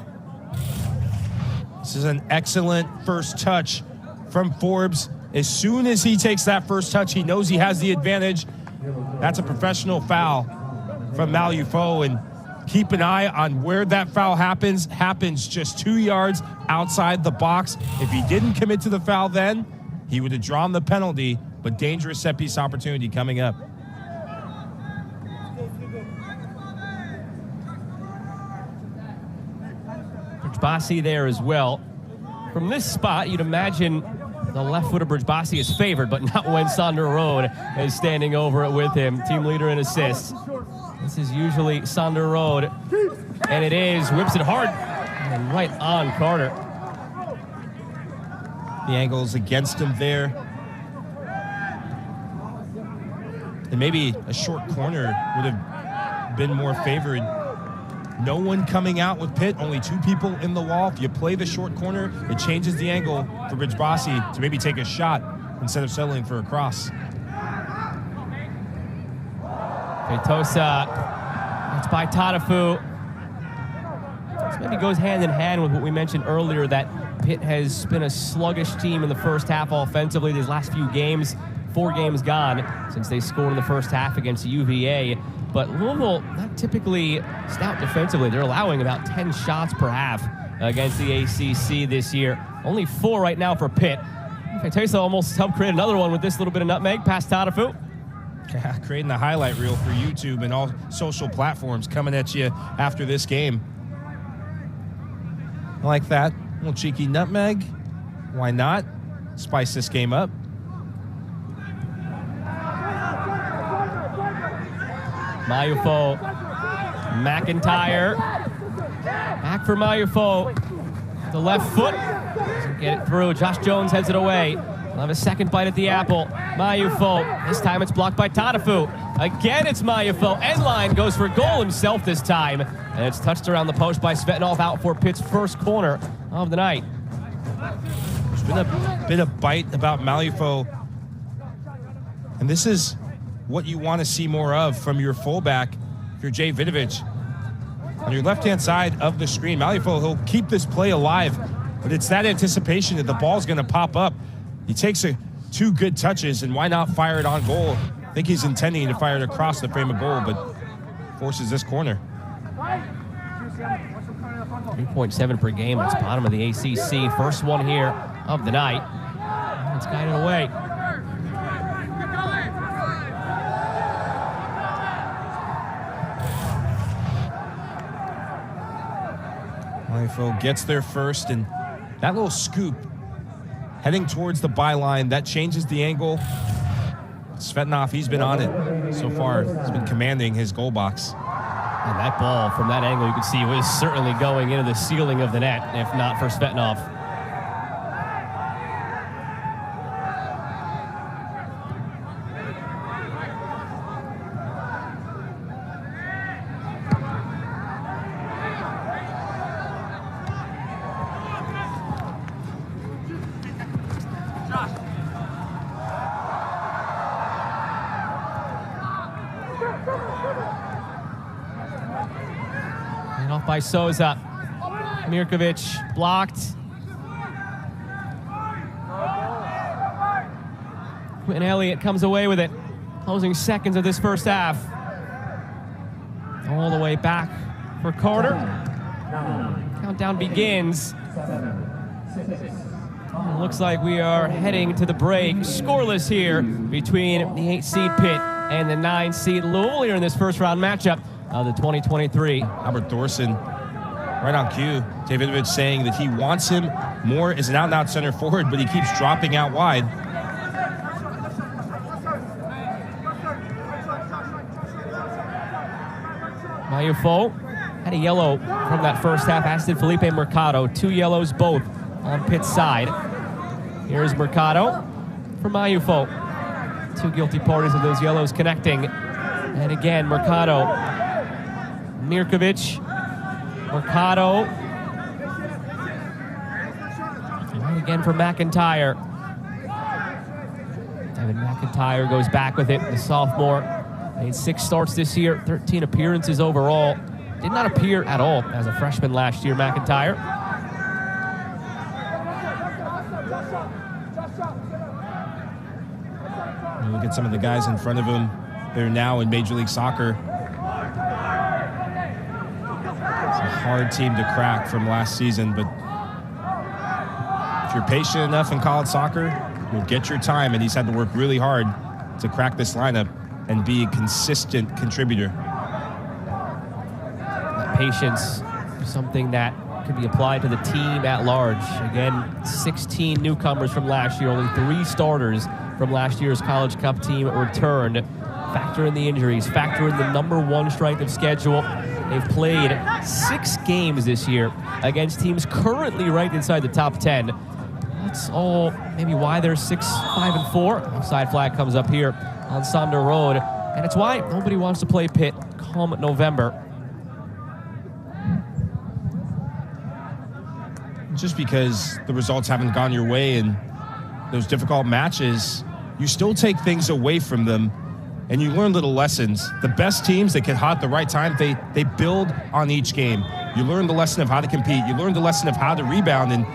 This is an excellent first touch from Forbes. As soon as he takes that first touch, he knows he has the advantage. That's a professional foul from Mayufo, and keep an eye on where that foul happens. Happens just 2 yards outside the box. If he didn't commit to the foul then, he would have drawn the penalty, but dangerous set piece opportunity coming up. Bridgebassi there as well. From this spot, you'd imagine the left foot of Bridgebassi is favored, but not when Sander Rode is standing over it with him. Team leader in assists. This is usually Sander Rode, and it is. Whips it hard and right on Carter. The angle's against him there. And maybe a short corner would have been more favored No one coming out with Pitt, only 2 people in the wall. If you play the short corner, it changes the angle for Bridgebossi to maybe take a shot instead of settling for a cross. Feitosa, it's by Tatafu. This maybe goes hand in hand with what we mentioned earlier, that Pitt has been a sluggish team in the first half offensively these last few games. 4 games gone since they scored in the first half against UVA. But Louisville, not typically stout defensively. They're allowing about 10 shots per half against the ACC this year. Only 4 right now for Pitt. Feitosa almost helped create another one with this little bit of nutmeg past Tatafu. Yeah, creating the highlight reel for YouTube and all social platforms coming at you after this game. I like that. A little cheeky nutmeg. Why not? Spice this game up. Mayufo, McIntyre, back for Mayufo, the left foot, doesn't get it through. Josh Jones heads it away. We'll have a second bite at the apple. Mayufo, this time it's blocked by Tatafu. Again, it's Mayufo. Endline goes for goal himself this time, and it's touched around the post by Svetanov, out for Pitt's first corner of the night. There's been a bit of bite about Mayufo, and this is what you want to see more of from your fullback, if you're Jay Vidovich. On your left-hand side of the screen, Mayufo, he'll keep this play alive, but it's that anticipation that the ball's going to pop up. He takes 2 good touches, and why not fire it on goal? I think he's intending to fire it across the frame of goal, but forces this corner. 3.7 per game. It's bottom of the ACC. First one here of the night. And it's guided away. Mayufo gets there first, and that little scoop heading towards the byline, that changes the angle. Svetanov, he's been on it so far. He's been commanding his goal box. And that ball from that angle, you can see, was certainly going into the ceiling of the net, if not for Svetanov. And off by Souza. Mirkovic blocked. Quentin Elliott comes away with it. Closing seconds of this first half. All the way back for Carter. Countdown begins. It looks like we are heading to the break. Scoreless here between the 8-seed Pitt and the 9-seed Louisville here in this first round matchup of the 2023. Albert Thorson, right on cue. Davidovich saying that he wants him more as an out-and-out center forward, but he keeps dropping out wide. Mayufo had a yellow from that first half, as did Felipe Mercado. 2 yellows both on Pitt's side. Here's Mercado for Mayufo. 2 guilty parties of those yellows connecting. And again, Mercado. Mirkovic. Mercado. And again for McIntyre. David McIntyre goes back with it, the sophomore. Made 6 starts this year, 13 appearances overall. Did not appear at all as a freshman last year, McIntyre. And look at some of the guys in front of him. They're now in Major League Soccer. It's a hard team to crack from last season, but if you're patient enough in college soccer, you'll get your time, and he's had to work really hard to crack this lineup and be a consistent contributor. That patience is something that could be applied to the team at large. Again, 16 newcomers from last year, only 3 starters from last year's College Cup team returned. Factor in the injuries, factor in the #1 strength of schedule. They've played 6 games this year against teams currently ranked inside the top 10. That's all maybe why they're 6-5-4. Offside flag comes up here on Sonder Road, and it's why nobody wants to play Pitt come November. just because the results haven't gone your way in those difficult matches, you still take things away from them and you learn little lessons. The best teams that get hot at the right time, they build on each game. You learn the lesson of how to compete. You learn the lesson of how to rebound. And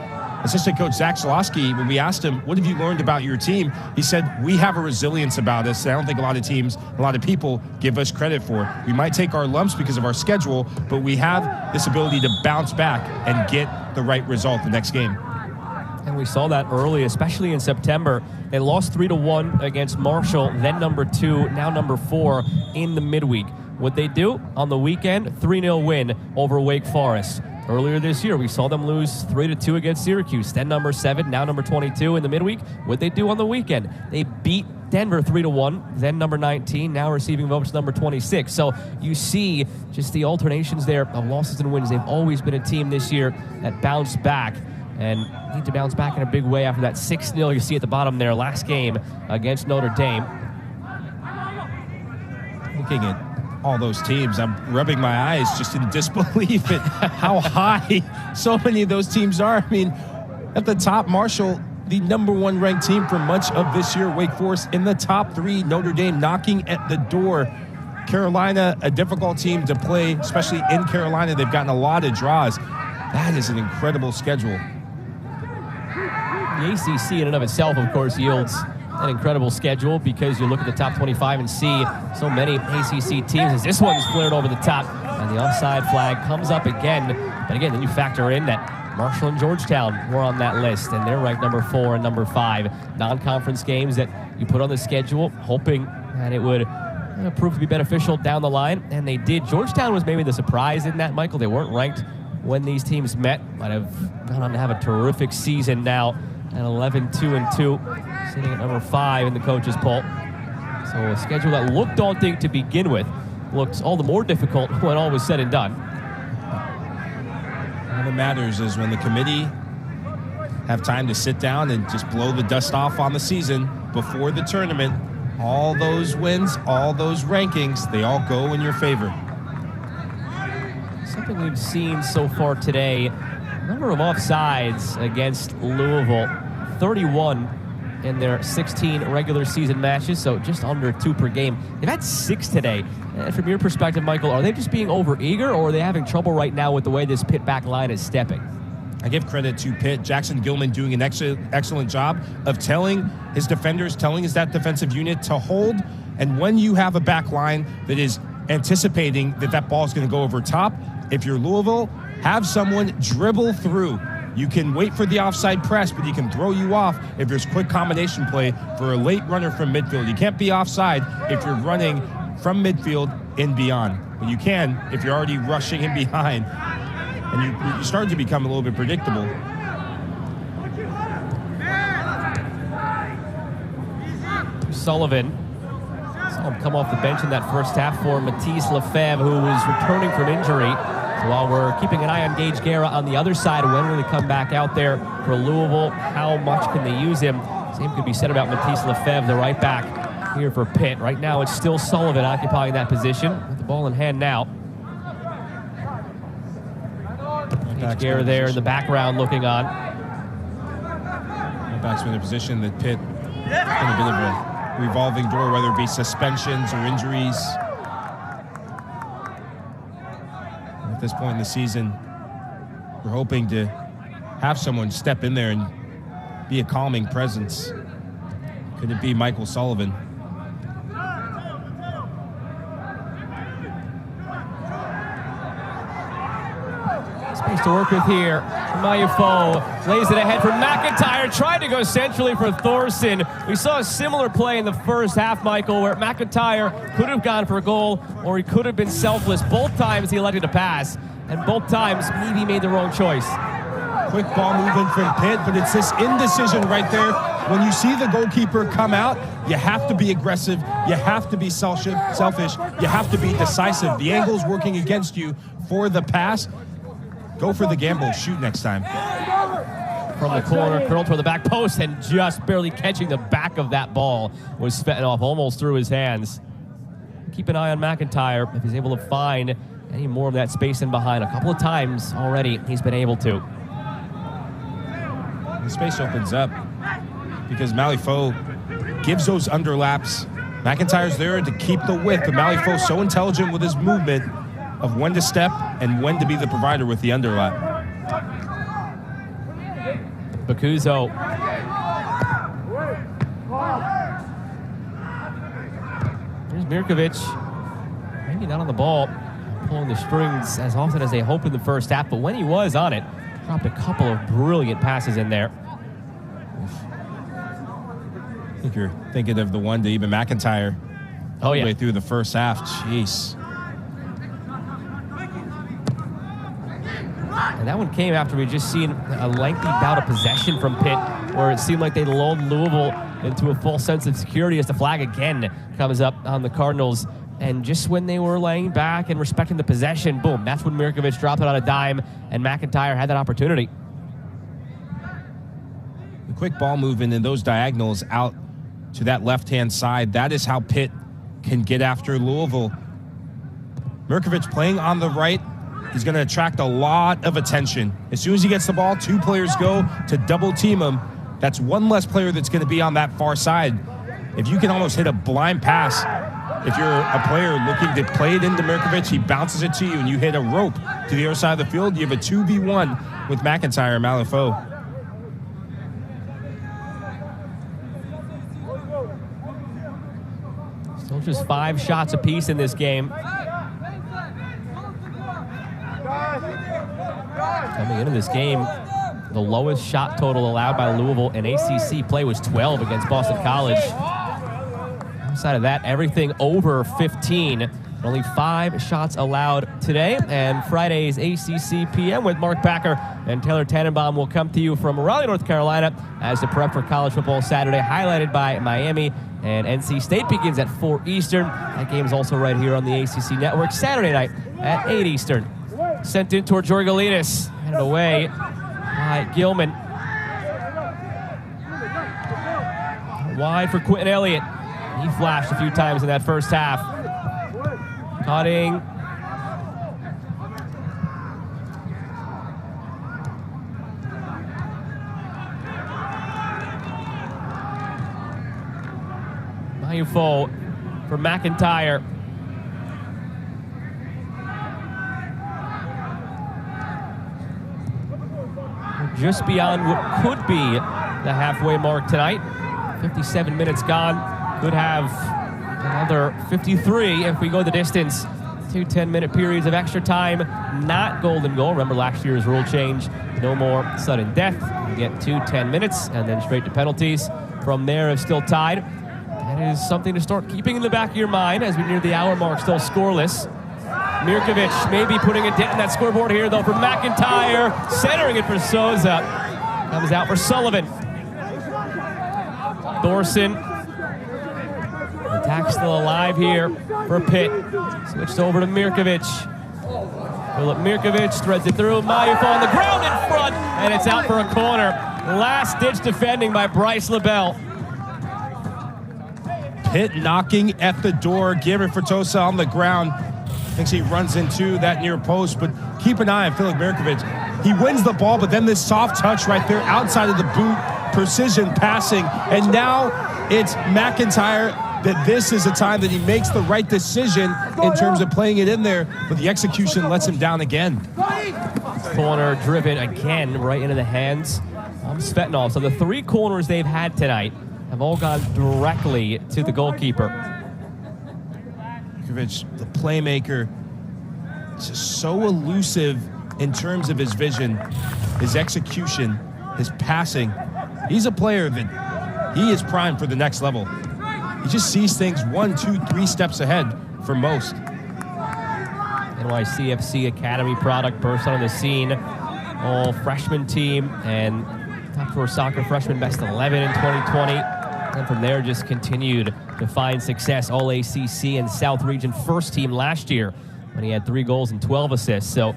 assistant coach Zach Zalowski, when we asked him, what have you learned about your team? He said, we have a resilience about us that I don't think a lot of teams, a lot of people give us credit for. We might take our lumps because of our schedule, but we have this ability to bounce back and get the right result the next game. And we saw that early, especially in September. They lost 3-1 against Marshall, then number 2, now number 4 in the midweek. What they do on the weekend, 3-0 win over Wake Forest. Earlier this year, we saw them lose 3-2 against Syracuse, then number 7, now number 22 in the midweek. What they do on the weekend, they beat Denver 3-1, then number 19, now receiving votes number 26. So you see just the alternations there of losses and wins. They've always been a team this year that bounced back and need to bounce back in a big way after that 6-0 you see at the bottom there last game against Notre Dame. Looking at all those teams, I'm rubbing my eyes just in disbelief at how high so many of those teams are. I mean, at the top, Marshall, the number 1 ranked team for much of this year. Wake Forest in the top 3. Notre Dame knocking at the door. Carolina, a difficult team to play, especially in Carolina. They've gotten a lot of draws. That is an incredible schedule. The ACC in and of itself, of course, yields an incredible schedule because you look at the top 25 and see so many ACC teams as this one's flared over the top and the offside flag comes up again. But again, then you factor in that Marshall and Georgetown were on that list and they're ranked number 4 and number 5. Non-conference games that you put on the schedule hoping that it would prove to be beneficial down the line, and they did. Georgetown was maybe the surprise in that, Michael. They weren't ranked when these teams met, but have gone on to have a terrific season now at 11-2-2, sitting at number 5 in the coaches' poll. So a schedule that looked daunting to begin with looks all the more difficult when all was said and done. All that matters is when the committee have time to sit down and just blow the dust off on the season before the tournament. All those wins, all those rankings, they all go in your favor. Something we've seen so far today, number of offsides against Louisville, 31 in their 16 regular season matches, so just under 2 per game. They've had 6 today. And from your perspective, Michael, are they just being overeager, or are they having trouble right now with the way this Pitt back line is stepping? I give credit to Pitt. Jackson Gilman doing an excellent job of telling his defenders, telling his that defensive unit to hold. And when you have a back line that is anticipating that ball is going to go over top, if you're Louisville, have someone dribble through. You can wait for the offside press, but he can throw you off if there's quick combination play for a late runner from midfield. You can't be offside if you're running from midfield and beyond. But you can if you're already rushing in behind. And you're starting to become a little bit predictable. Sullivan saw him come off the bench in that first half for Matisse Lefebvre, who was returning from injury. So while we're keeping an eye on Gage Guerra on the other side, when will he come back out there for Louisville? How much can they use him? Same could be said about Matisse Lefebvre, the right back here for Pitt. Right now, it's still Sullivan occupying that position with the ball in hand now. Gage Guerra there in the background looking on. The back's been in a position that Pitt in a bit of a revolving door, whether it be suspensions or injuries. At this point in the season, we're hoping to have someone step in there and be a calming presence. Could it be Michael Sullivan? Space to work with here. Mayufo lays it ahead for McIntyre, trying to go centrally for Thorson. We saw a similar play in the first half, Michael, where McIntyre could have gone for a goal or he could have been selfless. Both times he elected to pass, and both times maybe he made the wrong choice. Quick ball movement from Pitt, but it's this indecision right there. When you see the goalkeeper come out, you have to be aggressive, you have to be selfish, you have to be decisive. The angle's working against you for the pass. Go for the gamble, shoot next time. From the corner, curled toward the back post, and just barely catching the back of that ball was spitting off almost through his hands. Keep an eye on McIntyre if he's able to find any more of that space in behind. A couple of times already he's been able to. The space opens up because Malifaux gives those underlaps. McIntyre's there to keep the width, but Malifaux's so intelligent with his movement of when to step and when to be the provider with the underlap. Bakuzo. There's Mirkovic. Maybe not on the ball, pulling the strings as often as they hoped in the first half, but when he was on it, dropped a couple of brilliant passes in there. I think you're thinking of the one to even McIntyre all the way through the first half. Jeez. And that one came after we just seen a lengthy bout of possession from Pitt, where it seemed like they lulled Louisville into a false sense of security as the flag again comes up on the Cardinals. And just when they were laying back and respecting the possession, boom, that's when Mirkovic dropped it on a dime, and McIntyre had that opportunity. The quick ball movement and those diagonals out to that left-hand side, that is how Pitt can get after Louisville. Mirkovic playing on the right, he's going to attract a lot of attention. As soon as he gets the ball, two players go to double team him. That's one less player that's going to be on that far side. If you can almost hit a blind pass, if you're a player looking to play it into Mirkovic, he bounces it to you and you hit a rope to the other side of the field, you have a 2v1 with McIntyre and Malifaux. Still just 5 shots apiece in this game. Coming into this game, the lowest shot total allowed by Louisville in ACC play was 12 against Boston College. Outside of that, everything over 15. Only 5 shots allowed today. And Friday's ACC PM with Mark Packer and Taylor Tannenbaum will come to you from Raleigh, North Carolina, as the prep for college football Saturday, highlighted by Miami and NC State begins at 4 Eastern. That game is also right here on the ACC Network Saturday night at 8 Eastern. Sent in toward Georgalitis, headed away by Gilman. Wide for Quentin Elliott. He flashed a few times in that first half. Cutting. Mayufo for McIntyre. Just beyond what could be the halfway mark tonight. 57 minutes gone. Could have another 53 if we go the distance. 2 10-minute periods of extra time, not golden goal. Remember last year's rule change, no more sudden death. You get 2 10 minutes and then straight to penalties. From there, if still tied, that is something to start keeping in the back of your mind as we near the hour mark, still scoreless. Mirkovic maybe putting a dent in that scoreboard here, though, for McIntyre. Centering it for Souza. Comes out for Sullivan. Thorson. Attack still alive here for Pitt. Switched over to Mirkovic. Philip Mirkovic threads it through. Mayufo on the ground in front, and it's out for a corner. Last-ditch defending by Bryce LaBelle. Pitt knocking at the door. Gabriel Fertosa on the ground. Thinks he runs into that near post, but keep an eye on Philip Mirkovic. He wins the ball, but then this soft touch right there outside of the boot, precision passing, and now it's McIntyre that this is a time that he makes the right decision in terms of playing it in there, but the execution lets him down again. Corner driven again right into the hands of Svetnov. So the 3 corners they've had tonight have all gone directly to the goalkeeper. The playmaker, just so elusive in terms of his vision, his execution, his passing. He's a player that he is primed for the next level. He just sees things 1, 2, 3 steps ahead for most. NYCFC Academy product burst on the scene. All freshman team and top 4 soccer freshman best 11 in 2020. And from there just continued to find success. All ACC and South Region first team last year when he had 3 goals and 12 assists. So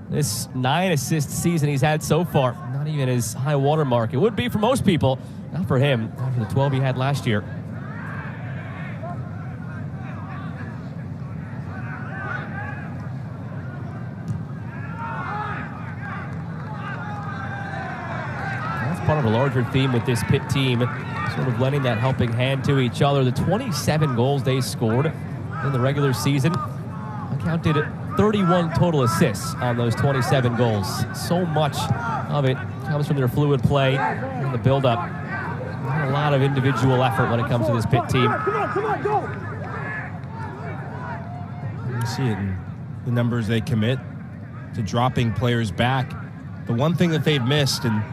this 9 assist season he's had so far, not even his high water mark. It would be for most people, not for him, after the 12 he had last year. part of a larger theme with this Pitt team, sort of lending that helping hand to each other. The 27 goals they scored in the regular season accounted 31 total assists on those 27 goals. So much of it comes from their fluid play and the build-up. Not a lot of individual effort when it comes to this Pitt team. Come on, go! You see it in the numbers they commit to dropping players back. The one thing that they've missed, and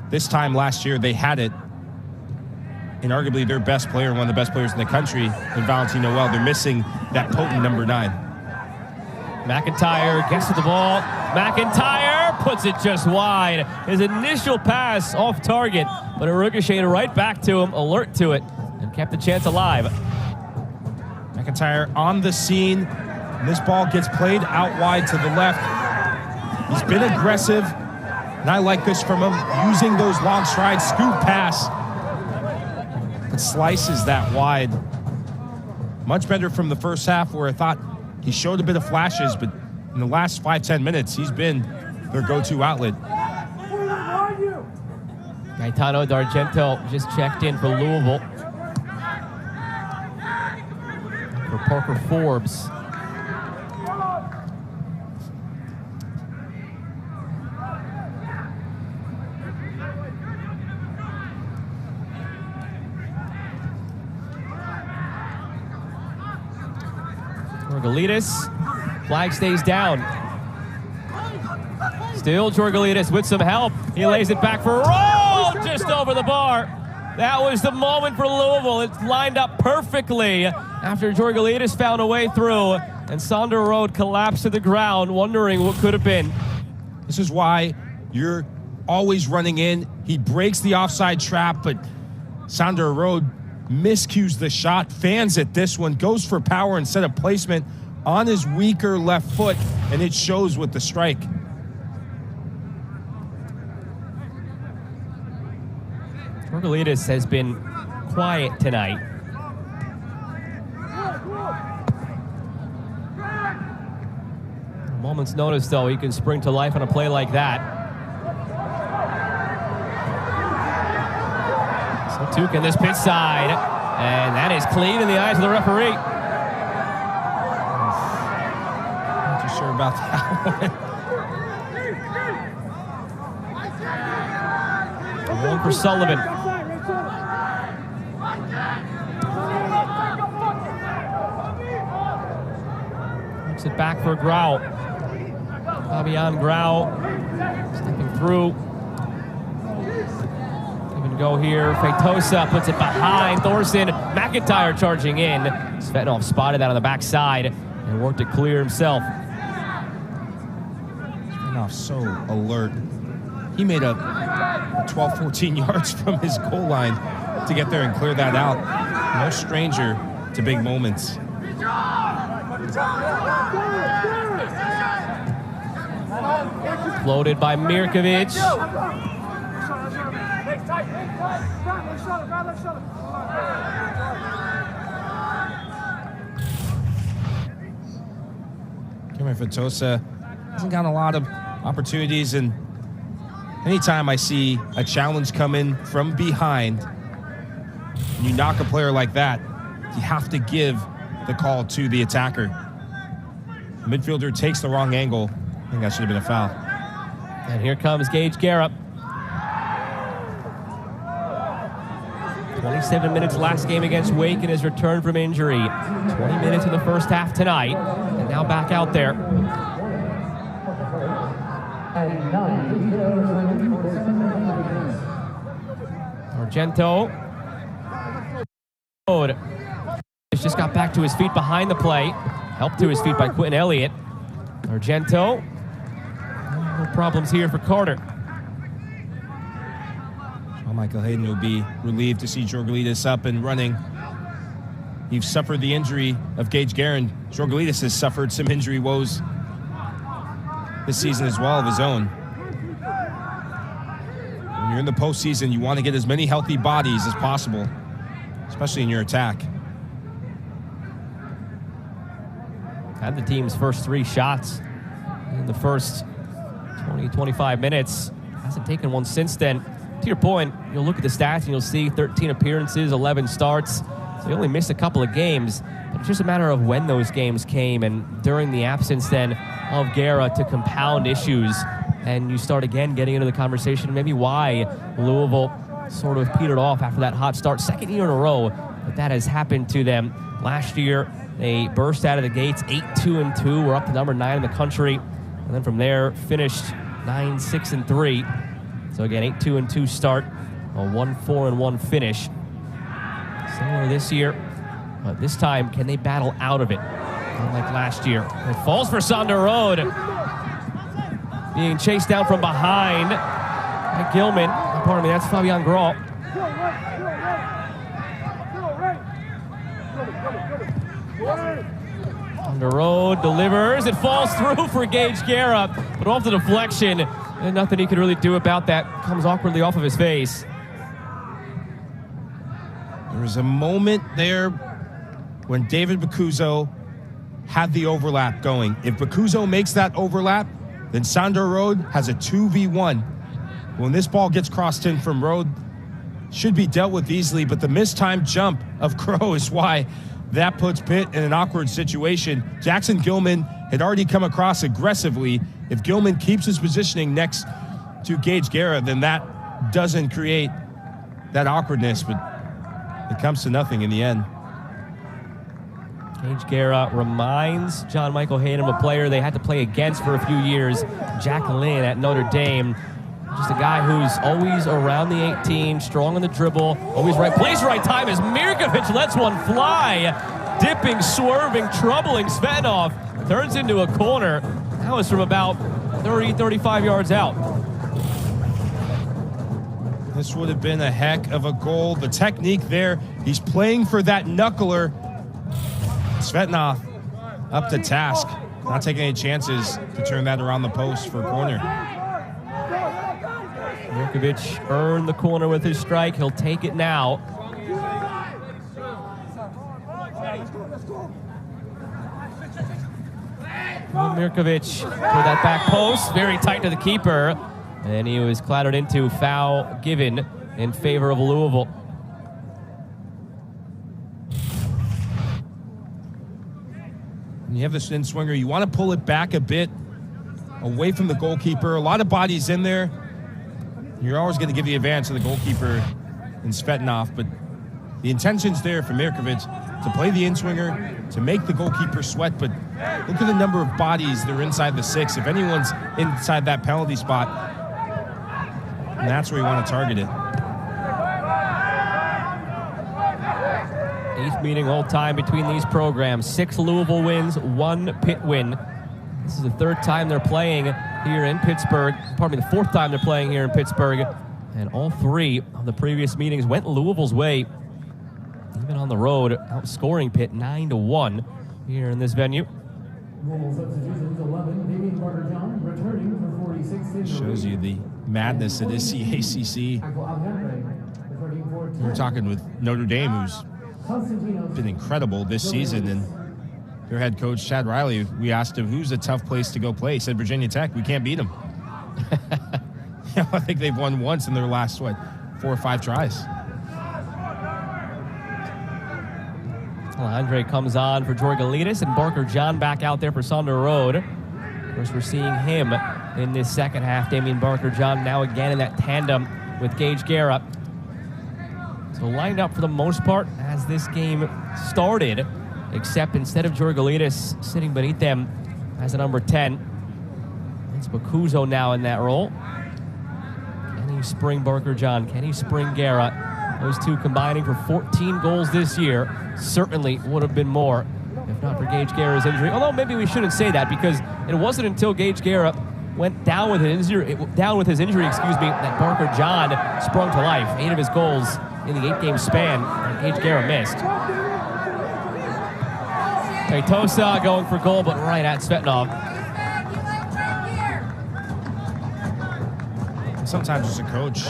this time last year they had it, and arguably their best player, one of the best players in the country, in Valentino Well, they're missing that potent number 9. McIntyre gets to the ball. McIntyre puts it just wide. His initial pass off target, but it ricocheted right back to him, alert to it, and kept the chance alive. McIntyre on the scene. And this ball gets played out wide to the left. He's been aggressive, and I like this from him, using those long strides, scoop pass. It slices that wide. Much better from the first half, where I thought he showed a bit of flashes, but in the last 5-10 minutes, he's been their go-to outlet. Gaetano D'Argento just checked in for Louisville. For Parker Forbes. Georgalitis, flag stays down. Still Georgalitis with some help. He lays it back for a roll, just over the bar. That was the moment for Louisville. It lined up perfectly after Georgalitis found a way through, and Sander Road collapsed to the ground, wondering what could have been. This is why you're always running in. He breaks the offside trap, but Sander Road miscues the shot, fans it this one, goes for power instead of placement on his weaker left foot, and it shows with the strike. Georgalitis has been quiet tonight. A moment's notice, though, he can spring to life on a play like that. So Tuke in this Pitt side, and that is clean in the eyes of the referee. Not too sure about that one. One for Sullivan. Looks it back for Grau. Fabian Grau stepping through. Go here. Feitosa puts it behind Thorson. McIntyre charging in. Svetnov spotted that on the backside and worked it clear himself. Svetnov so alert. He made a 12-14 yards from his goal line to get there and clear that out. No stranger to big moments. Floated by Mirkovic. Cameron Feitosa hasn't gotten a lot of opportunities, and anytime I see a challenge come in from behind and you knock a player like that, you have to give the call to the attacker. The midfielder takes the wrong angle. I think that should have been a foul. And here comes Gage Garrett. 27 minutes last game against Wake in his return from injury. 20 minutes in the first half tonight, and now back out there. Argento. Just got back to his feet behind the play. Helped to his feet by Quentin Elliott. Argento. No problems here for Carter. Michael Hayden will be relieved to see Georgalitis up and running. You've suffered the injury of Gage Guerin. Georgalitis has suffered some injury woes this season as well of his own. When you're in the postseason, you want to get as many healthy bodies as possible, especially in your attack. Had the team's first 3 shots in the first 20, 25 minutes. Hasn't taken one since then. to your point, you'll look at the stats and you'll see 13 appearances, 11 starts. So he only missed a couple of games. But it's just a matter of when those games came, and during the absence then of Guerra to compound issues. And you start again getting into the conversation maybe why Louisville sort of petered off after that hot start. Second year in a row that that has happened to them. Last year, they burst out of the gates 8-2-2. We're up to number 9 in the country. And then from there, finished 9-6-3. So again, 8-2-2 start, a 1-4-1 finish. Similar this year, but this time, can they battle out of it? Unlike last year. It falls for Sander Road. Being chased down from behind by Gilman. Pardon me, that's Fabian Grault. Sander Road delivers. It falls through for Gage Guerra, but off the deflection. And nothing he could really do about that. Comes awkwardly off of his face. There was a moment there when David Bacuzzo had the overlap going. If Bacuzzo makes that overlap, then Sander Road has a 2v1. When this ball gets crossed in from Road, should be dealt with easily, but the mistimed jump of Crow is why that puts Pitt in an awkward situation. Jackson Gilman had already come across aggressively. If Gilman keeps his positioning next to Gage Guerra, then that doesn't create that awkwardness, but it comes to nothing in the end. Gage Guerra reminds John Michael Hayden of a player they had to play against for a few years, Jack Lynn at Notre Dame. Just a guy who's always around the 18, strong on the dribble, always right place, right time as Mirkovic lets one fly. Dipping, swerving, troubling Svetnov. Turns into a corner. That was from about 30, 35 yards out. This would have been a heck of a goal. The technique there, he's playing for that knuckler. Svetnov up to task, not taking any chances to turn that around the post for a corner. Mirkovic earned the corner with his strike. He'll take it now. Mirkovic for that back post, very tight to the keeper. And he was clattered into, foul given in favor of Louisville. When you have this in swinger, you want to pull it back a bit away from the goalkeeper. A lot of bodies in there. You're always going to give the advance to the goalkeeper in Svetnov, but the intention's there for Mirkovic to play the in-swinger, to make the goalkeeper sweat, but look at the number of bodies that are inside the 6. If anyone's inside that penalty spot, and that's where you want to target it. 8th meeting all time between these programs. 6 Louisville wins, 1 Pitt win. This is the 3rd time they're playing here in Pittsburgh. Pardon me, the 4th time they're playing here in Pittsburgh. And all 3 of the previous meetings went Louisville's way. Even on the road, outscoring Pitt 9-1 here in this venue. Shows you the madness that is the ACC. We're talking with Notre Dame, who's been incredible this season, and their head coach, Chad Riley, we asked him, who's a tough place to go play? He said, Virginia Tech. We can't beat them. I think they've won once in their last, 4 or 5 tries. Andre comes on for Georgalitis, and Barker John back out there for Sander Road. Of course, we're seeing him in this second half. Damian Barker John now again in that tandem with Gage Guerra. So lined up for the most part as this game started, except instead of Georgalitis sitting beneath them as a number 10, it's Bacuzzo now in that role. Can he spring Barker John? Can he spring Guerra? Those two combining for 14 goals this year. Certainly would have been more if not for Gage Guerra's injury. Although maybe we shouldn't say that, because it wasn't until Gage Guerra went down with his injury, that Barker John sprung to life. 8 of his goals in the 8-game span that Gage Guerra missed. Tosa going for goal, but right at Svetnov. Sometimes as a coach,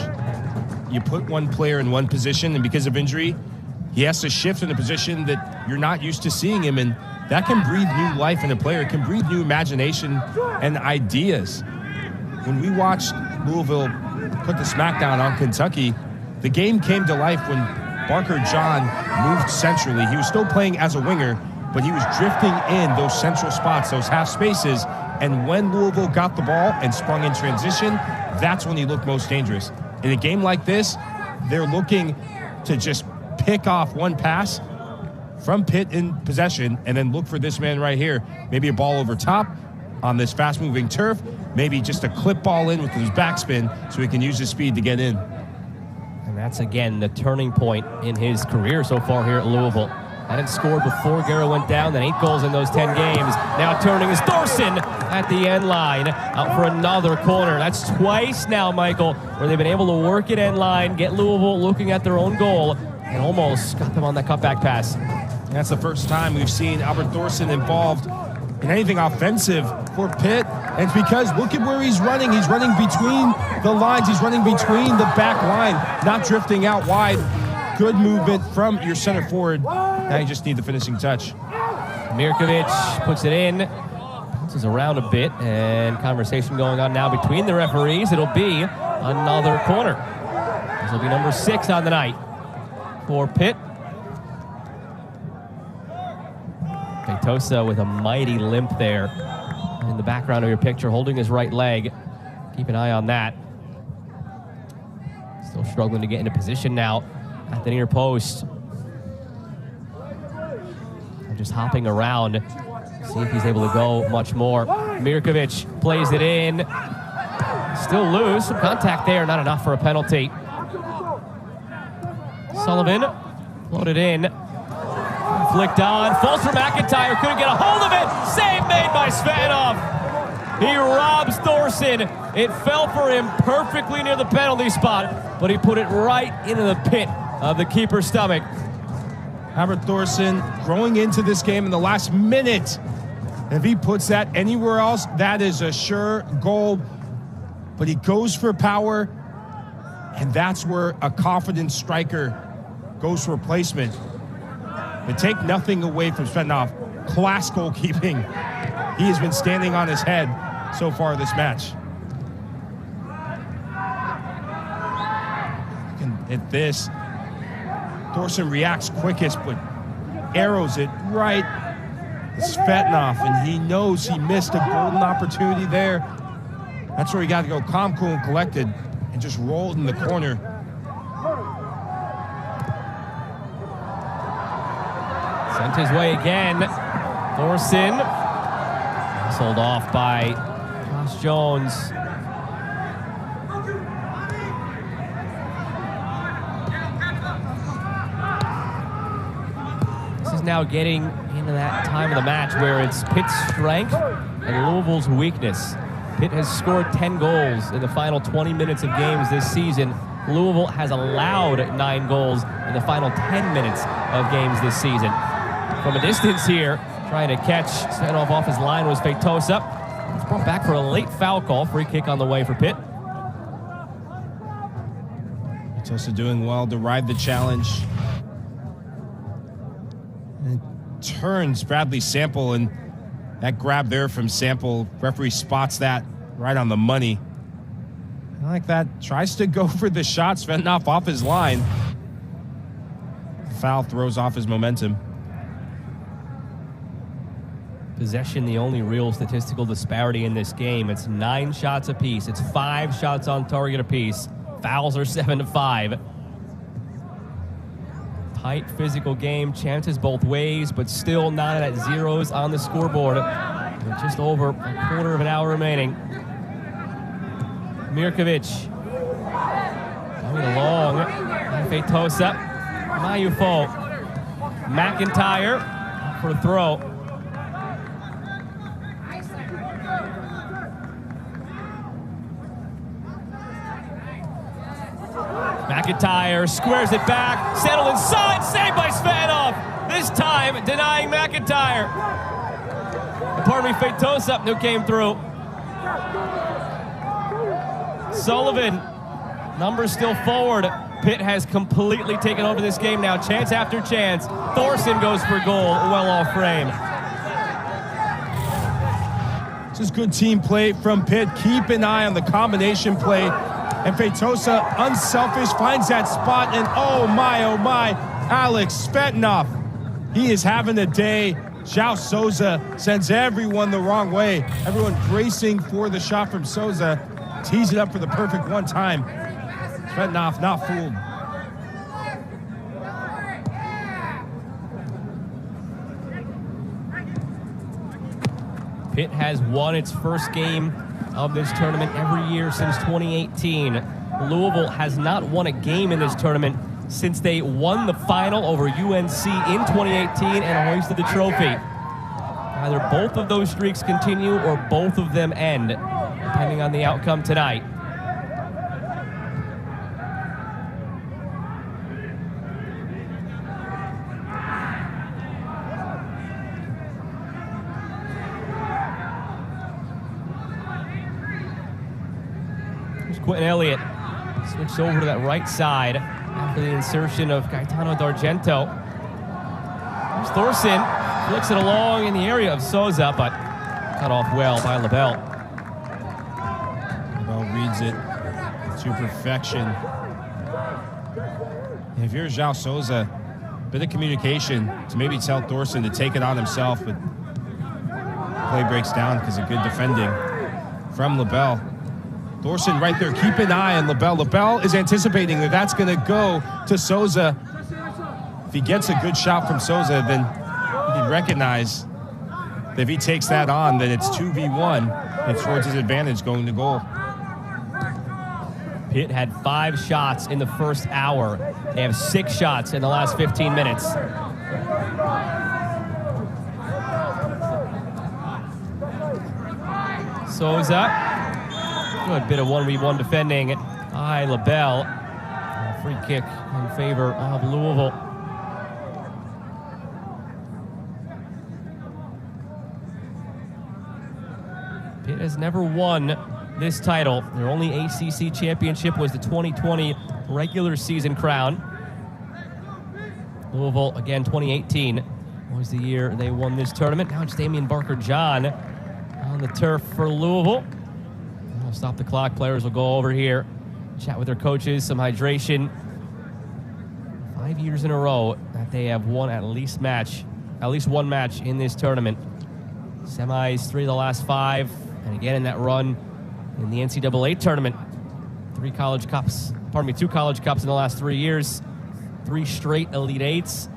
you put one player in one position, and because of injury, he has to shift in a position that you're not used to seeing him in. That can breathe new life in a player. It can breathe new imagination and ideas. When we watched Louisville put the smackdown on Kentucky. The game came to life when Barker John moved centrally. He was still playing as a winger, but he was drifting in those central spots, those half spaces. And when Louisville got the ball and sprung in transition, that's when he looked most dangerous. In a game like this, they're looking to just pick off one pass from Pitt in possession and then look for this man right here. Maybe a ball over top on this fast-moving turf, maybe just a clip ball in with his backspin so he can use his speed to get in. And that's, again, the turning point in his career so far here at Louisville. Hadn't scored before Guerra went down, then 8 goals in those 10 games. Now turning is Thorson at the end line, out for another corner. That's twice now, Michael, where they've been able to work it end line, get Louisville looking at their own goal, and almost got them on that cutback pass. That's the first time we've seen Albert Thorson involved in anything offensive for Pitt. And it's because look at where he's running. He's running between the lines. He's running between the back line, not drifting out wide. Good movement from your center forward. Now you just need the finishing touch. Mirkovic puts it in, bounces around a bit, and conversation going on now between the referees. It'll be another corner. This will be number 6 on the night for Pitt. Feitosa with a mighty limp there in the background of your picture, holding his right leg. Keep an eye on that. Still struggling to get into position now at the near post. Just hopping around, see if he's able to go much more. Mirkovic plays it in. Still loose. Some contact there, not enough for a penalty. Sullivan floated in. Flicked on. Falls for McIntyre. Couldn't get a hold of it. Save made by Svanov. He robs Thorson. It fell for him perfectly near the penalty spot, but he put it right into the pit of the keeper's stomach. Albert Thorson growing into this game in the last minute. If he puts that anywhere else, that is a sure goal. But he goes for power, and that's where a confident striker goes for placement. And take nothing away from Svenov. Class goalkeeping. He has been standing on his head so far this match. And at this, Thorson reacts quickest, but arrows it right to Svetnov, and he knows he missed a golden opportunity there. That's where he got to go calm, cool, and collected, and just rolled in the corner. Sent his way again. Thorson sold off by Josh Jones. This is now getting into that time of the match where it's Pitt's strength and Louisville's weakness. Pitt has scored 10 goals in the final 20 minutes of games this season. Louisville has allowed 9 goals in the final 10 minutes of games this season. From a distance here, trying to catch Stanov off his line was Feitosa. It's brought back for a late foul call. Free kick on the way for Pitt. Feitosa doing well to ride the challenge. And turns Bradley Sample, and that grab there from Sample, referee spots that right on the money. I like that. Tries to go for the shot. Svetnov off his line. Foul throws off his momentum. Possession, the only real statistical disparity in this game. It's 9 shots apiece. It's 5 shots on target apiece. Fouls are 7-5. Tight physical game, chances both ways, but still not at zeros on the scoreboard. With just over a quarter of an hour remaining. Mirkovic going along. Feitosa. Mayufo. McIntyre for a throw. McIntyre squares it back, settled inside, saved by Svanov. This time denying McIntyre. Pardon me, Feitosa who came through. Sullivan, numbers still forward. Pitt has completely taken over this game now, chance after chance. Thorson goes for goal, well off frame. This is good team play from Pitt. Keep an eye on the combination play And Feitosa, unselfish, finds that spot. And oh my, Alex Svetnov. He is having a day. João Souza sends everyone the wrong way. Everyone bracing for the shot from Souza. Tees it up for the perfect one time. Svetnov not fooled. Pitt has won its first game of this tournament every year since 2018. Louisville has not won a game in this tournament since they won the final over UNC in 2018 and hoisted the trophy. Either both of those streaks continue or both of them end, depending on the outcome tonight. Quentin Elliott switched over to that right side after the insertion of Gaetano D'Argento. There's Thorson, flicks it along in the area of Souza, but cut off well by LaBelle. LaBelle reads it to perfection. If you're João Souza, a bit of communication to maybe tell Thorson to take it on himself, but play breaks down because of good defending from LaBelle. Thorson right there, keep an eye on LaBelle. LaBelle is anticipating that that's going to go to Souza. If he gets a good shot from Souza, then he can recognize that if he takes that on, then it's 2v1. It's towards his advantage going to goal. Pitt had 5 shots in the first hour. They have 6 shots in the last 15 minutes. Souza. Good bit of 1v1 defending by LaBelle. A free kick in favor of Louisville. Pitt has never won this title. Their only ACC championship was the 2020 regular season crown. Louisville, again, 2018 was the year they won this tournament. Now it's Damian Barker-John on the turf for Louisville. We'll stop the clock. Players will go over here, chat with their coaches, some hydration. 5 years in a row that they have won at least one match in this tournament. Semis 3 of the last 5, and again in that run in the NCAA tournament. 2 college cups in the last 3 years. 3 straight Elite Eights.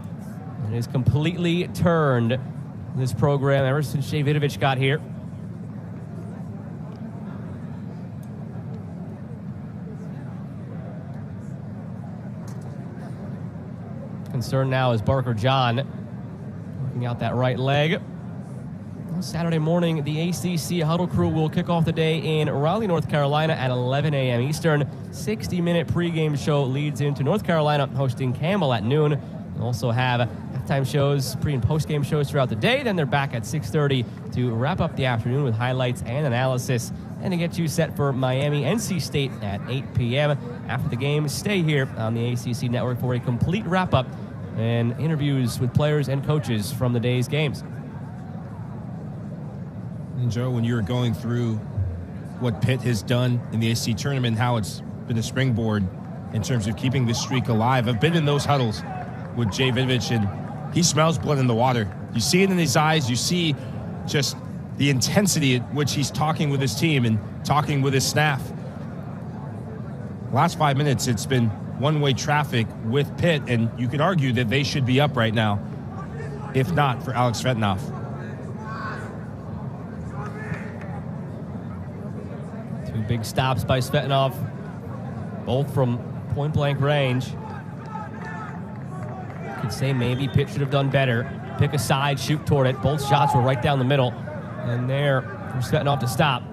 And it has completely turned this program ever since Jay Vidovich got here. Concern now is Barker-John working out that right leg. Saturday morning, the ACC Huddle Crew will kick off the day in Raleigh, North Carolina at 11 a.m. Eastern. 60-minute pregame show leads into North Carolina hosting Campbell at noon. They'll also have halftime shows, pre- and post-game shows throughout the day. Then they're back at 6:30 to wrap up the afternoon with highlights and analysis and to get you set for Miami, NC State at 8 p.m. After the game, stay here on the ACC Network for a complete wrap-up and interviews with players and coaches from the day's games. And Joe, when you were going through what Pitt has done in the ACC tournament, how it's been a springboard in terms of keeping this streak alive, I've been in those huddles with Jay Vidovich, and he smells blood in the water. You see it in his eyes. You see just the intensity at which he's talking with his team and talking with his staff. Last 5 minutes, it's been one-way traffic with Pitt, and you could argue that they should be up right now, if not for Alex Svetnov. Two big stops by Svetnov, both from point-blank range. Could say maybe Pitt should have done better. Pick a side, shoot toward it. Both shots were right down the middle, and there for Svetnov to stop.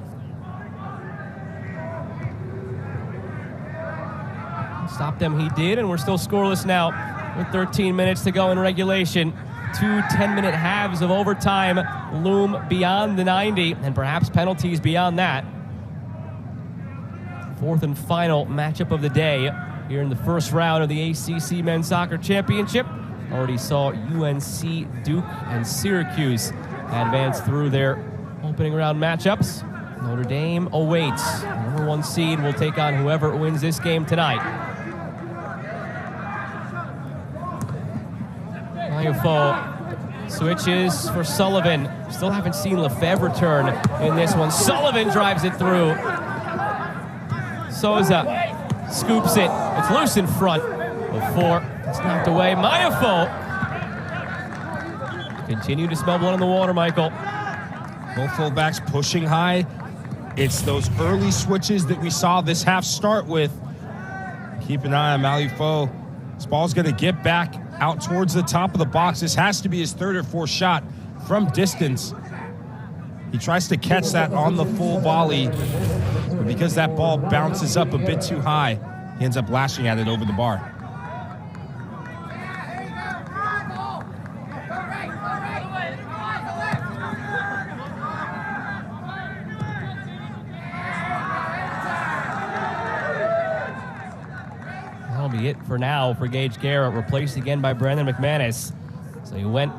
Stop them he did, and we're still scoreless now with 13 minutes to go in regulation. 2 10-minute halves of overtime loom beyond the 90, and perhaps penalties beyond that. Fourth and final matchup of the day here in the first round of the ACC Men's Soccer Championship. Already saw UNC, Duke, and Syracuse advance through their opening round matchups. Notre Dame awaits. The number 1 seed will take on whoever wins this game tonight. Iafo switches for Sullivan. Still haven't seen Lefebvre return in this one. Sullivan drives it through. Souza scoops it. It's loose in front before it's knocked away. Iafo. Continue to smell blood in the water, Michael. Both fullbacks pushing high. It's those early switches that we saw this half start with. Keep an eye on Iafo. This ball's going to get back out towards the top of the box. This has to be his 3rd or 4th shot from distance. He tries to catch that on the full volley, but because that ball bounces up a bit too high, he ends up lashing at it over the bar. That'll be it for now for Gage Garrett, replaced again by Brandon McManus. So he went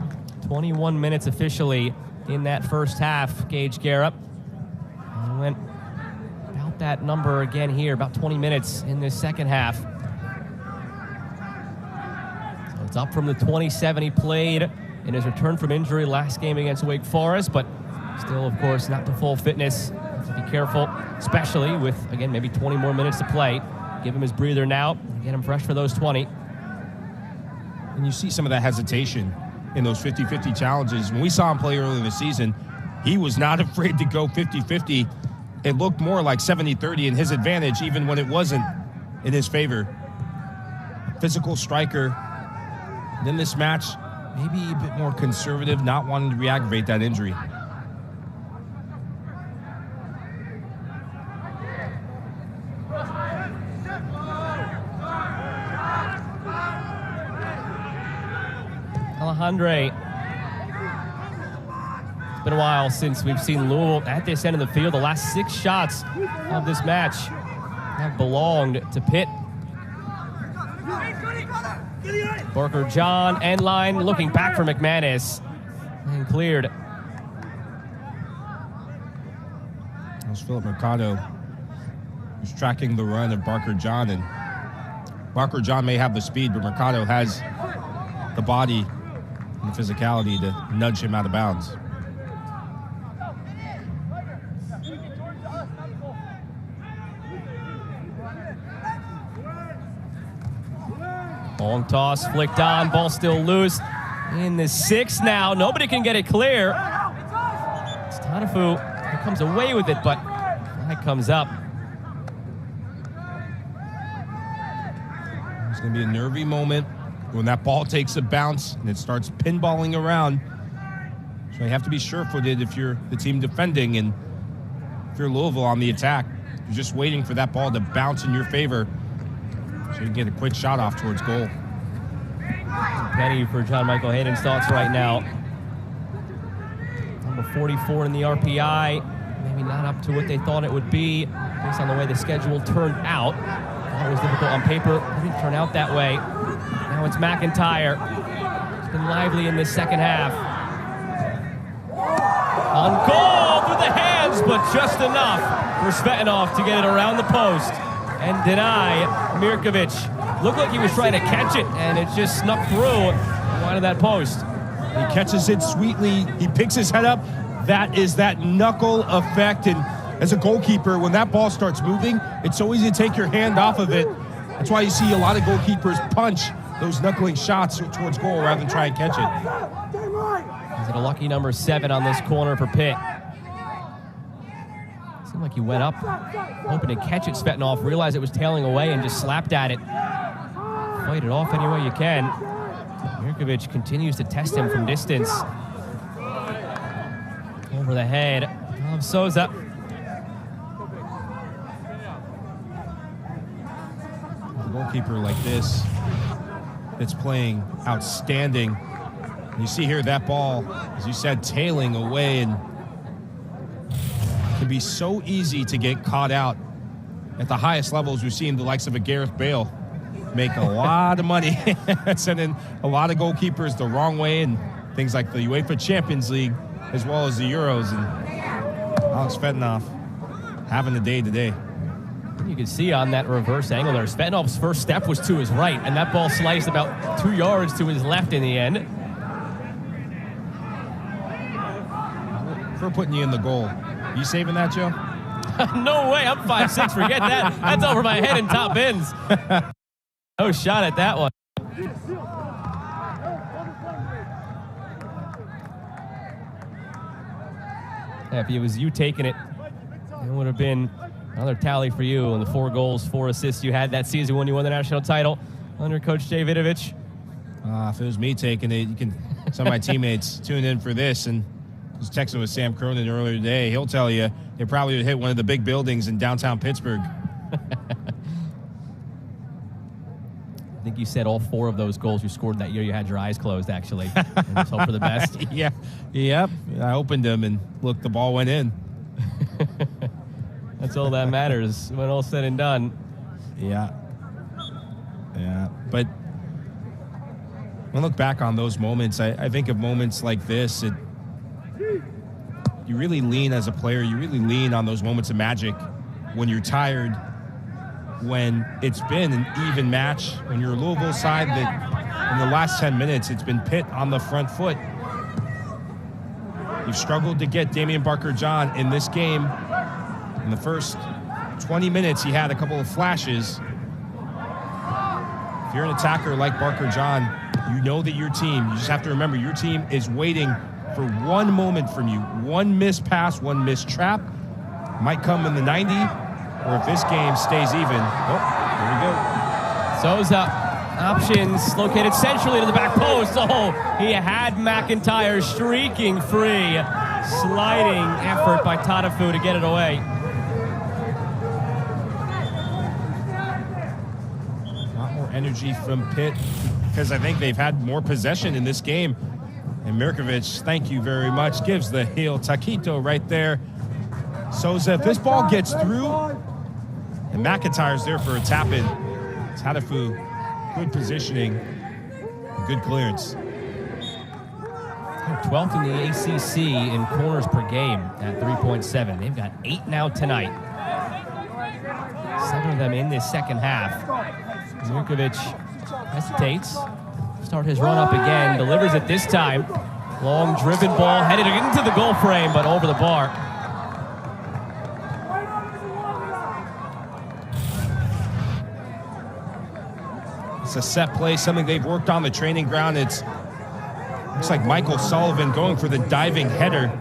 21 minutes officially in that first half, Gage Garrett. And he went about that number again here, about 20 minutes in this second half. So it's up from the 27 he played in his return from injury last game against Wake Forest, but still, of course, not to full fitness. Have to be careful, especially with, again, maybe 20 more minutes to play. Give him his breather now and get him fresh for those 20. And you see some of that hesitation in those 50-50 challenges. When we saw him play earlier this season, he was not afraid to go 50-50. It looked more like 70-30 in his advantage, even when it wasn't in his favor. Physical striker. And in this match, maybe a bit more conservative, not wanting to re-aggravate that injury. Alejandre. It's been a while since we've seen Louisville at this end of the field. The last 6 shots of this match have belonged to Pitt. Barker John, end line, looking back for McManus. And cleared. That was Philip Mercado, who's tracking the run of Barker John. And Barker John may have the speed, but Mercado has the body and the physicality to nudge him out of bounds. Long toss, flicked on, ball still loose. In the 6 now, nobody can get it clear. It's Tanafu who comes away with it, but flag comes up. It's going to be a nervy moment when that ball takes a bounce and it starts pinballing around. So you have to be sure-footed if you're the team defending, and if you're Louisville on the attack, you're just waiting for that ball to bounce in your favor so you can get a quick shot off towards goal. Penny for John Michael Hayden's thoughts right now. Number 44 in the RPI, maybe not up to what they thought it would be based on the way the schedule turned out. It was difficult on paper, it didn't turn out that way. Now it's McIntyre. It's been lively in this second half. On goal through the hands, but just enough for Svetanov to get it around the post and deny Mirkovic. Looked like he was trying to catch it, and it just snuck through wide of that post. He catches it sweetly. He picks his head up. That is that knuckle effect. And as a goalkeeper, when that ball starts moving, it's so easy to take your hand off of it. That's why you see a lot of goalkeepers punch those knuckling shots towards goal rather than try and catch it. Is it a lucky number 7 on this corner for Pitt? Seemed like he went up, hoping to catch it. Svetanov realized it was tailing away and just slapped at it. Fight it off any way you can. Mirkovic continues to test him from distance. Over the head of Souza. A goalkeeper like this that's playing outstanding. You see here that ball, as you said, tailing away, and it can be so easy to get caught out at the highest levels. We've seen the likes of a Gareth Bale make a lot of money, sending a lot of goalkeepers the wrong way, and things like the UEFA Champions League as well as the Euros. And Alex Svetanov having the day today. You can see on that reverse angle there, Svetinov's first step was to his right, and that ball sliced about 2 yards to his left in the end. For putting you in the goal. You saving that, Joe? No way, I'm 5'6", forget that. That's over my head in top bins. No shot at that one. Yeah, if it was you taking it, it would have been another tally for you on the 4 goals, 4 assists you had that season when you won the national title under Coach Jay Vidovich. If it was me taking it, some of my teammates tuned in for this, and I was texting with Sam Cronin earlier today. He'll tell you it probably would hit one of the big buildings in downtown Pittsburgh. I think you said all 4 of those goals you scored that year, you had your eyes closed, actually. And just hope for the best. Yeah. Yep. I opened them, and look, the ball went in. That's all that matters when all's said and done. Yeah. Yeah. But when I look back on those moments, I think of moments like this. You really lean as a player. You really lean on those moments of magic when you're tired, when it's been an even match, when you're a Louisville side that in the last 10 minutes, it's been Pitt on the front foot. You've struggled to get Damian Barker-John in this game. In the first 20 minutes, he had a couple of flashes. If you're an attacker like Barker-John, you know that your team, you just have to remember, your team is waiting for one moment from you. One missed pass, one missed trap. Might come in the 90, or if this game stays even. Oh, here we go. Souza, options located centrally to the back post. Oh, he had McIntyre streaking free. Sliding effort by Tatafu to get it away. A lot more energy from Pitt because I think they've had more possession in this game. And Mirkovic, thank you very much, gives the heel taquito right there. Souza, if this ball gets through, and McIntyre's there for a tap-in. Tatafu, good positioning, good clearance. 12th in the ACC in corners per game at 3.7. They've got 8 now tonight. 7 of them in this second half. Mirkovic hesitates. Start his run up again. Delivers it this time. Long driven ball headed into the goal frame, but over the bar. It's a set play, something they've worked on the training ground. Looks like Michael Sullivan going for the diving header.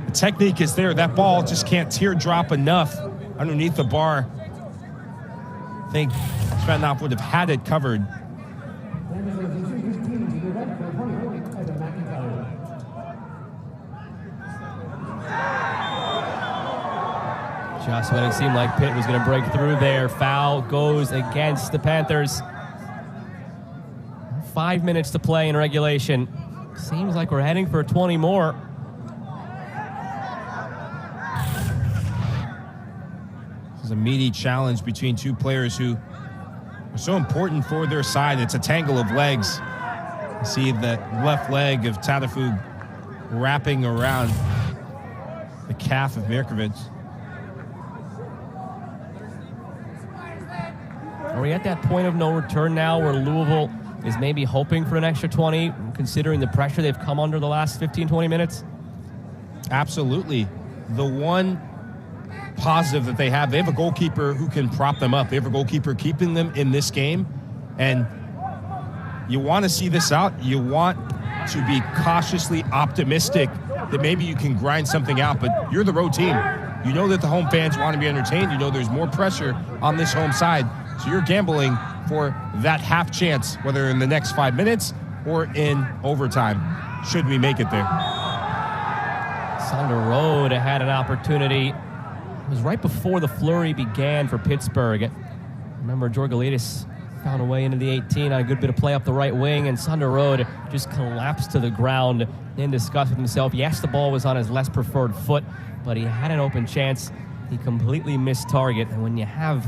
The technique is there. That ball just can't teardrop enough underneath the bar. I think Svetnov would have had it covered. Just when it seemed like Pitt was going to break through there, foul goes against the Panthers. 5 minutes to play in regulation. Seems like we're heading for 20 more. This is a meaty challenge between two players who are so important for their side. It's a tangle of legs. You see the left leg of Tatafu wrapping around the calf of Mirkovic. Are we at that point of no return now where Louisville is maybe hoping for an extra 20, considering the pressure they've come under the last 15, 20 minutes? Absolutely. The one positive that they have a goalkeeper who can prop them up. They have a goalkeeper keeping them in this game. And you want to see this out. You want to be cautiously optimistic that maybe you can grind something out, but you're the road team. You know that the home fans want to be entertained. You know there's more pressure on this home side. So you're gambling for that half chance, whether in the next 5 minutes or in overtime, should we make it there. Sander Road had an opportunity. It was right before the flurry began for Pittsburgh. Remember, Georgalitis found a way into the 18 on a good bit of play up the right wing, and Sander Road just collapsed to the ground in disgust with himself. Yes, the ball was on his less preferred foot, but he had an open chance. He completely missed target, and when you have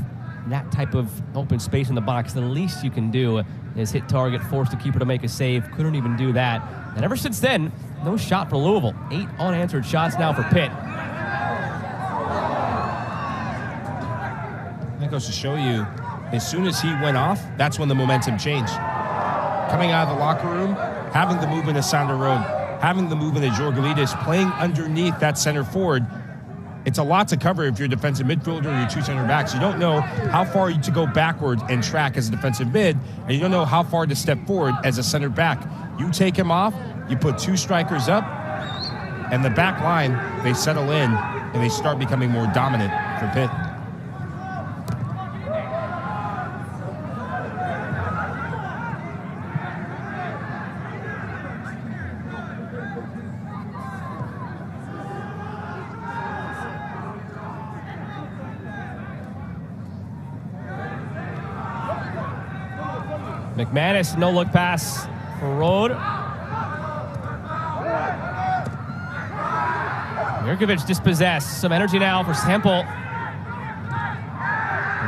that type of open space in the box, the least you can do is hit target, force the keeper to make a save. Couldn't even do that. And ever since then, no shot for Louisville. 8 unanswered shots now for Pitt. That goes to show you, as soon as he went off, that's when the momentum changed. Coming out of the locker room, having the movement of Sander Road, having the movement of Georgalides, playing underneath that center forward, it's a lot to cover if you're a defensive midfielder or your two center backs. You don't know how far to go backward and track as a defensive mid, and you don't know how far to step forward as a center back. You take him off, you put two strikers up, and the back line, they settle in, and they start becoming more dominant for Pitt. McManus, no-look pass for Rode. Jurkovic dispossessed. Some energy now for Semple.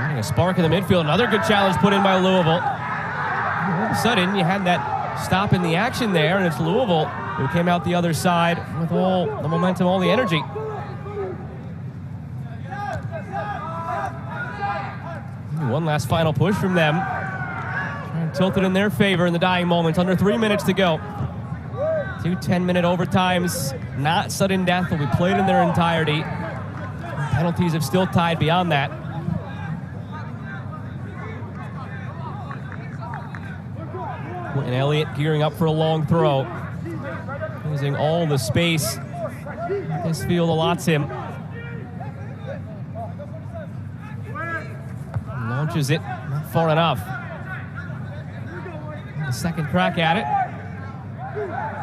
Getting a spark in the midfield. Another good challenge put in by Louisville. All of a sudden, you had that stop in the action there, and it's Louisville who came out the other side with all the momentum, all the energy. One last final push from them. Tilted in their favor in the dying moments. Under 3 minutes to go. 2 10-minute overtimes. Not sudden death, will be played in their entirety. Penalties have still tied beyond that. And Elliott gearing up for a long throw. Using all the space this field allots him. Launches it, not far enough. A second crack at it.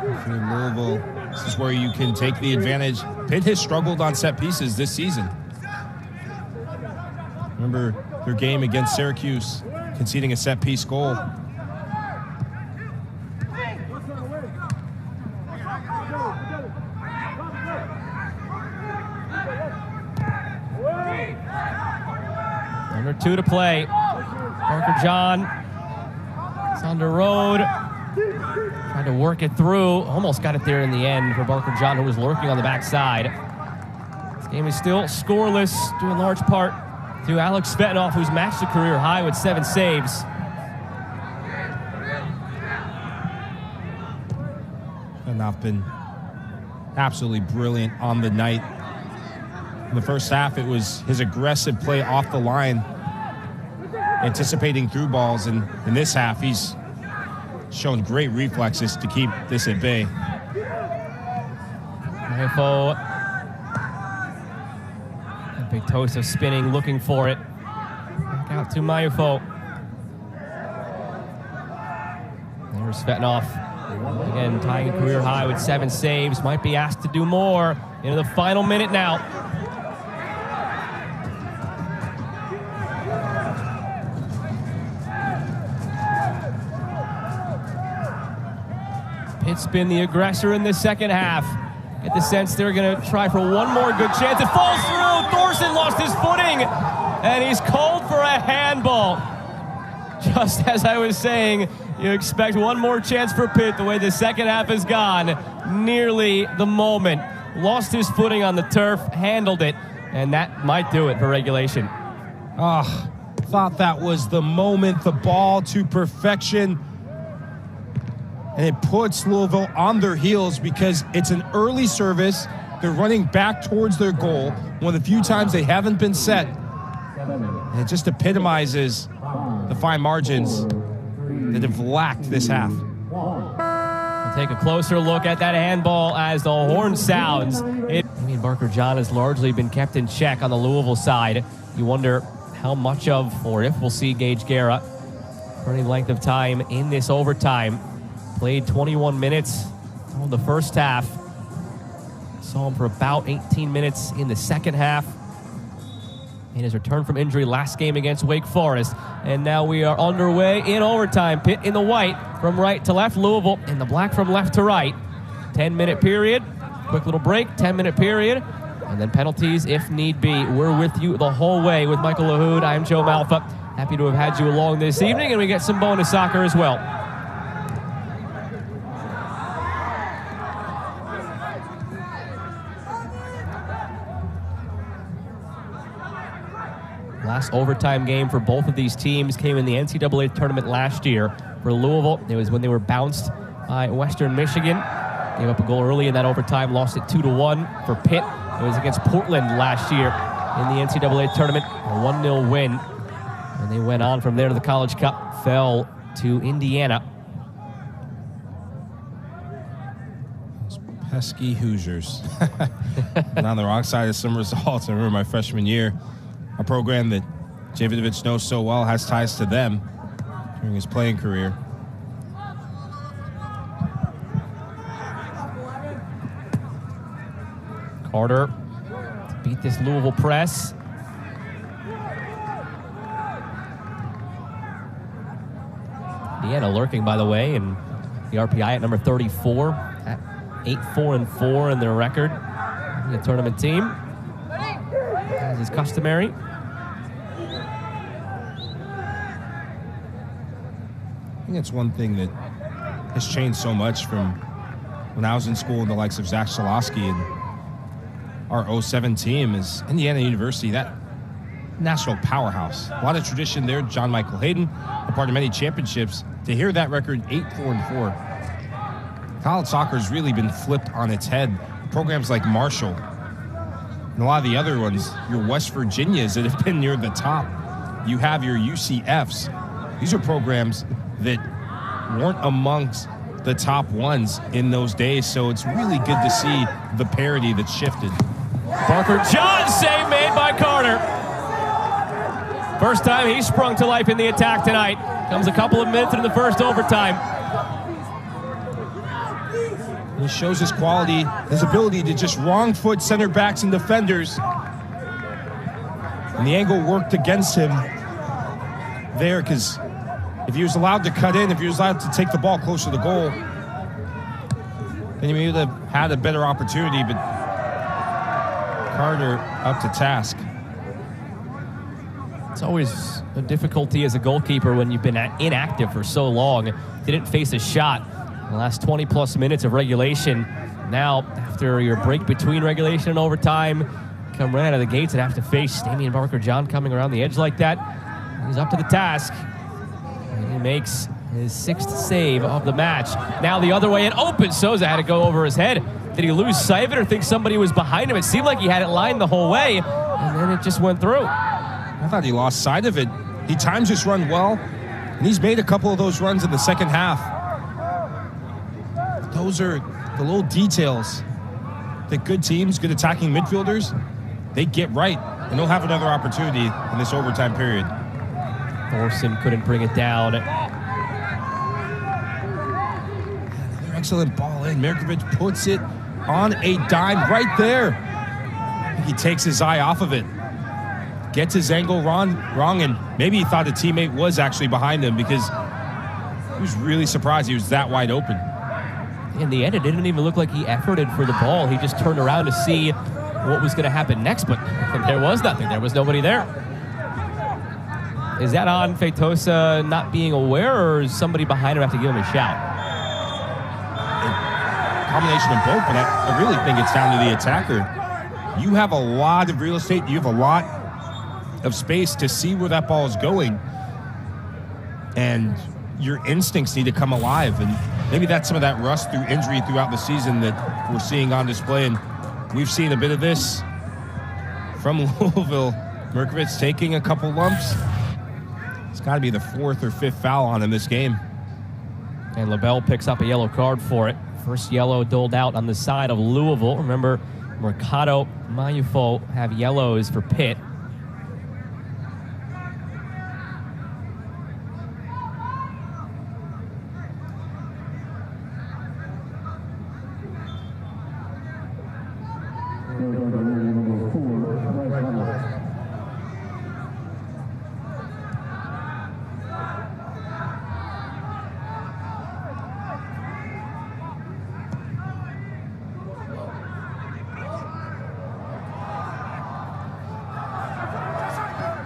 If you're Louisville, this is where you can take the advantage. Pitt has struggled on set pieces this season. Remember their game against Syracuse, conceding a set piece goal. Under 2 to play. Parker John. It's on the road. Tried to work it through. Almost got it there in the end for Parker John, who was lurking on the backside. This game is still scoreless, due in large part to Alex Svetnoff, who's matched a career high with 7 saves. Svetnoff been absolutely brilliant on the night. In the first half, it was his aggressive play off the line, anticipating through balls, and in this half, he's shown great reflexes to keep this at bay. Mayfo. Big Tosa spinning, looking for it. Back out to Mayfo. There's Svetnoff. Again, tying a career high with 7 saves. Might be asked to do more into the final minute now. Pitt's been the aggressor in the second half. Get the sense they're going to try for one more good chance. It falls through. Thorson lost his footing, and he's called for a handball. Just as I was saying, you expect one more chance for Pitt the way the second half has gone. Nearly the moment. Lost his footing on the turf, handled it, and that might do it for regulation. Thought that was the moment, the ball to perfection. And it puts Louisville on their heels because it's an early service. They're running back towards their goal, one of the few times they haven't been set. And it just epitomizes the fine margins that have lacked this half. We'll take a closer look at that handball as the horn sounds. Parker John has largely been kept in check on the Louisville side. You wonder how much of, or if we'll see Gage Guerra for any length of time in this overtime. Played 21 minutes on the first half. Saw him for about 18 minutes in the second half. In his return from injury last game against Wake Forest. And now we are underway in overtime. Pitt in the white from right to left. Louisville in the black from left to right. 10-minute period. Quick little break. 10-minute period. And then penalties if need be. We're with you the whole way with Michael Lahoud. I'm Joe Malfa. Happy to have had you along this evening. And we get some bonus soccer as well. Last overtime game for both of these teams came in the NCAA tournament last year. For Louisville, it was when they were bounced by Western Michigan. Gave up a goal early in that overtime, lost it 2-1. For Pitt, it was against Portland last year in the NCAA tournament, a 1-0 win. And they went on from there to the College Cup, fell to Indiana. Those pesky Hoosiers. And on the wrong side of some results. I remember my freshman year, a program that Jevitovic knows so well has ties to them during his playing career. Carter to beat this Louisville press. Indiana lurking, by the way, and the RPI at number 34 at 8-4-4 in their record. The tournament team, as is customary. I think it's one thing that has changed so much from when I was in school and the likes of Zach Shalosky and our 07 team is Indiana University, that national powerhouse. A lot of tradition there. John Michael Hayden, a part of many championships. To hear that record, 8-4-4. College soccer has really been flipped on its head. Programs like Marshall and a lot of the other ones, your West Virginias that have been near the top. You have your UCFs. These are programs that weren't amongst the top ones in those days, so it's really good to see the parity that's shifted. Parker John, save made by Carter. First time he sprung to life in the attack tonight. Comes a couple of minutes into the first overtime. He shows his quality, his ability to just wrong foot center backs and defenders. And the angle worked against him there, because if he was allowed to cut in, if he was allowed to take the ball closer to the goal, then he may have had a better opportunity, but Carter up to task. It's always a difficulty as a goalkeeper when you've been inactive for so long. Didn't face a shot in the last 20-plus minutes of regulation. Now, after your break between regulation and overtime, come right out of the gates and have to face Damian Parker-John coming around the edge like that. He's up to the task. And he makes his 6th save of the match. Now the other way, and open. Souza had to go over his head. Did he lose sight of it or think somebody was behind him? It seemed like he had it lined the whole way, and then it just went through. I thought he lost sight of it. He times his run well, and he's made a couple of those runs in the second half. Those are the little details that good teams, good attacking midfielders, they get right, and they'll have another opportunity in this overtime period. Thorson couldn't bring it down. Another excellent ball in. Mirkovic puts it on a dime right there. He takes his eye off of it. Gets his angle wrong, and maybe he thought a teammate was actually behind him, because he was really surprised he was that wide open. In the end, it didn't even look like he efforted for the ball. He just turned around to see what was going to happen next, but there was nothing. There was nobody there. Is that on Feitosa not being aware, or is somebody behind him have to give him a shout? A combination of both, but I really think it's down to the attacker. You have a lot of real estate. You have a lot of space to see where that ball is going, and your instincts need to come alive. And maybe that's some of that rust through injury throughout the season that we're seeing on display, and we've seen a bit of this from Louisville. Mirkovic taking a couple lumps. It's got to be the 4th or 5th foul on him this game. And LaBelle picks up a yellow card for it. First yellow doled out on the side of Louisville. Remember, Mercado, Mayufo have yellows for Pitt.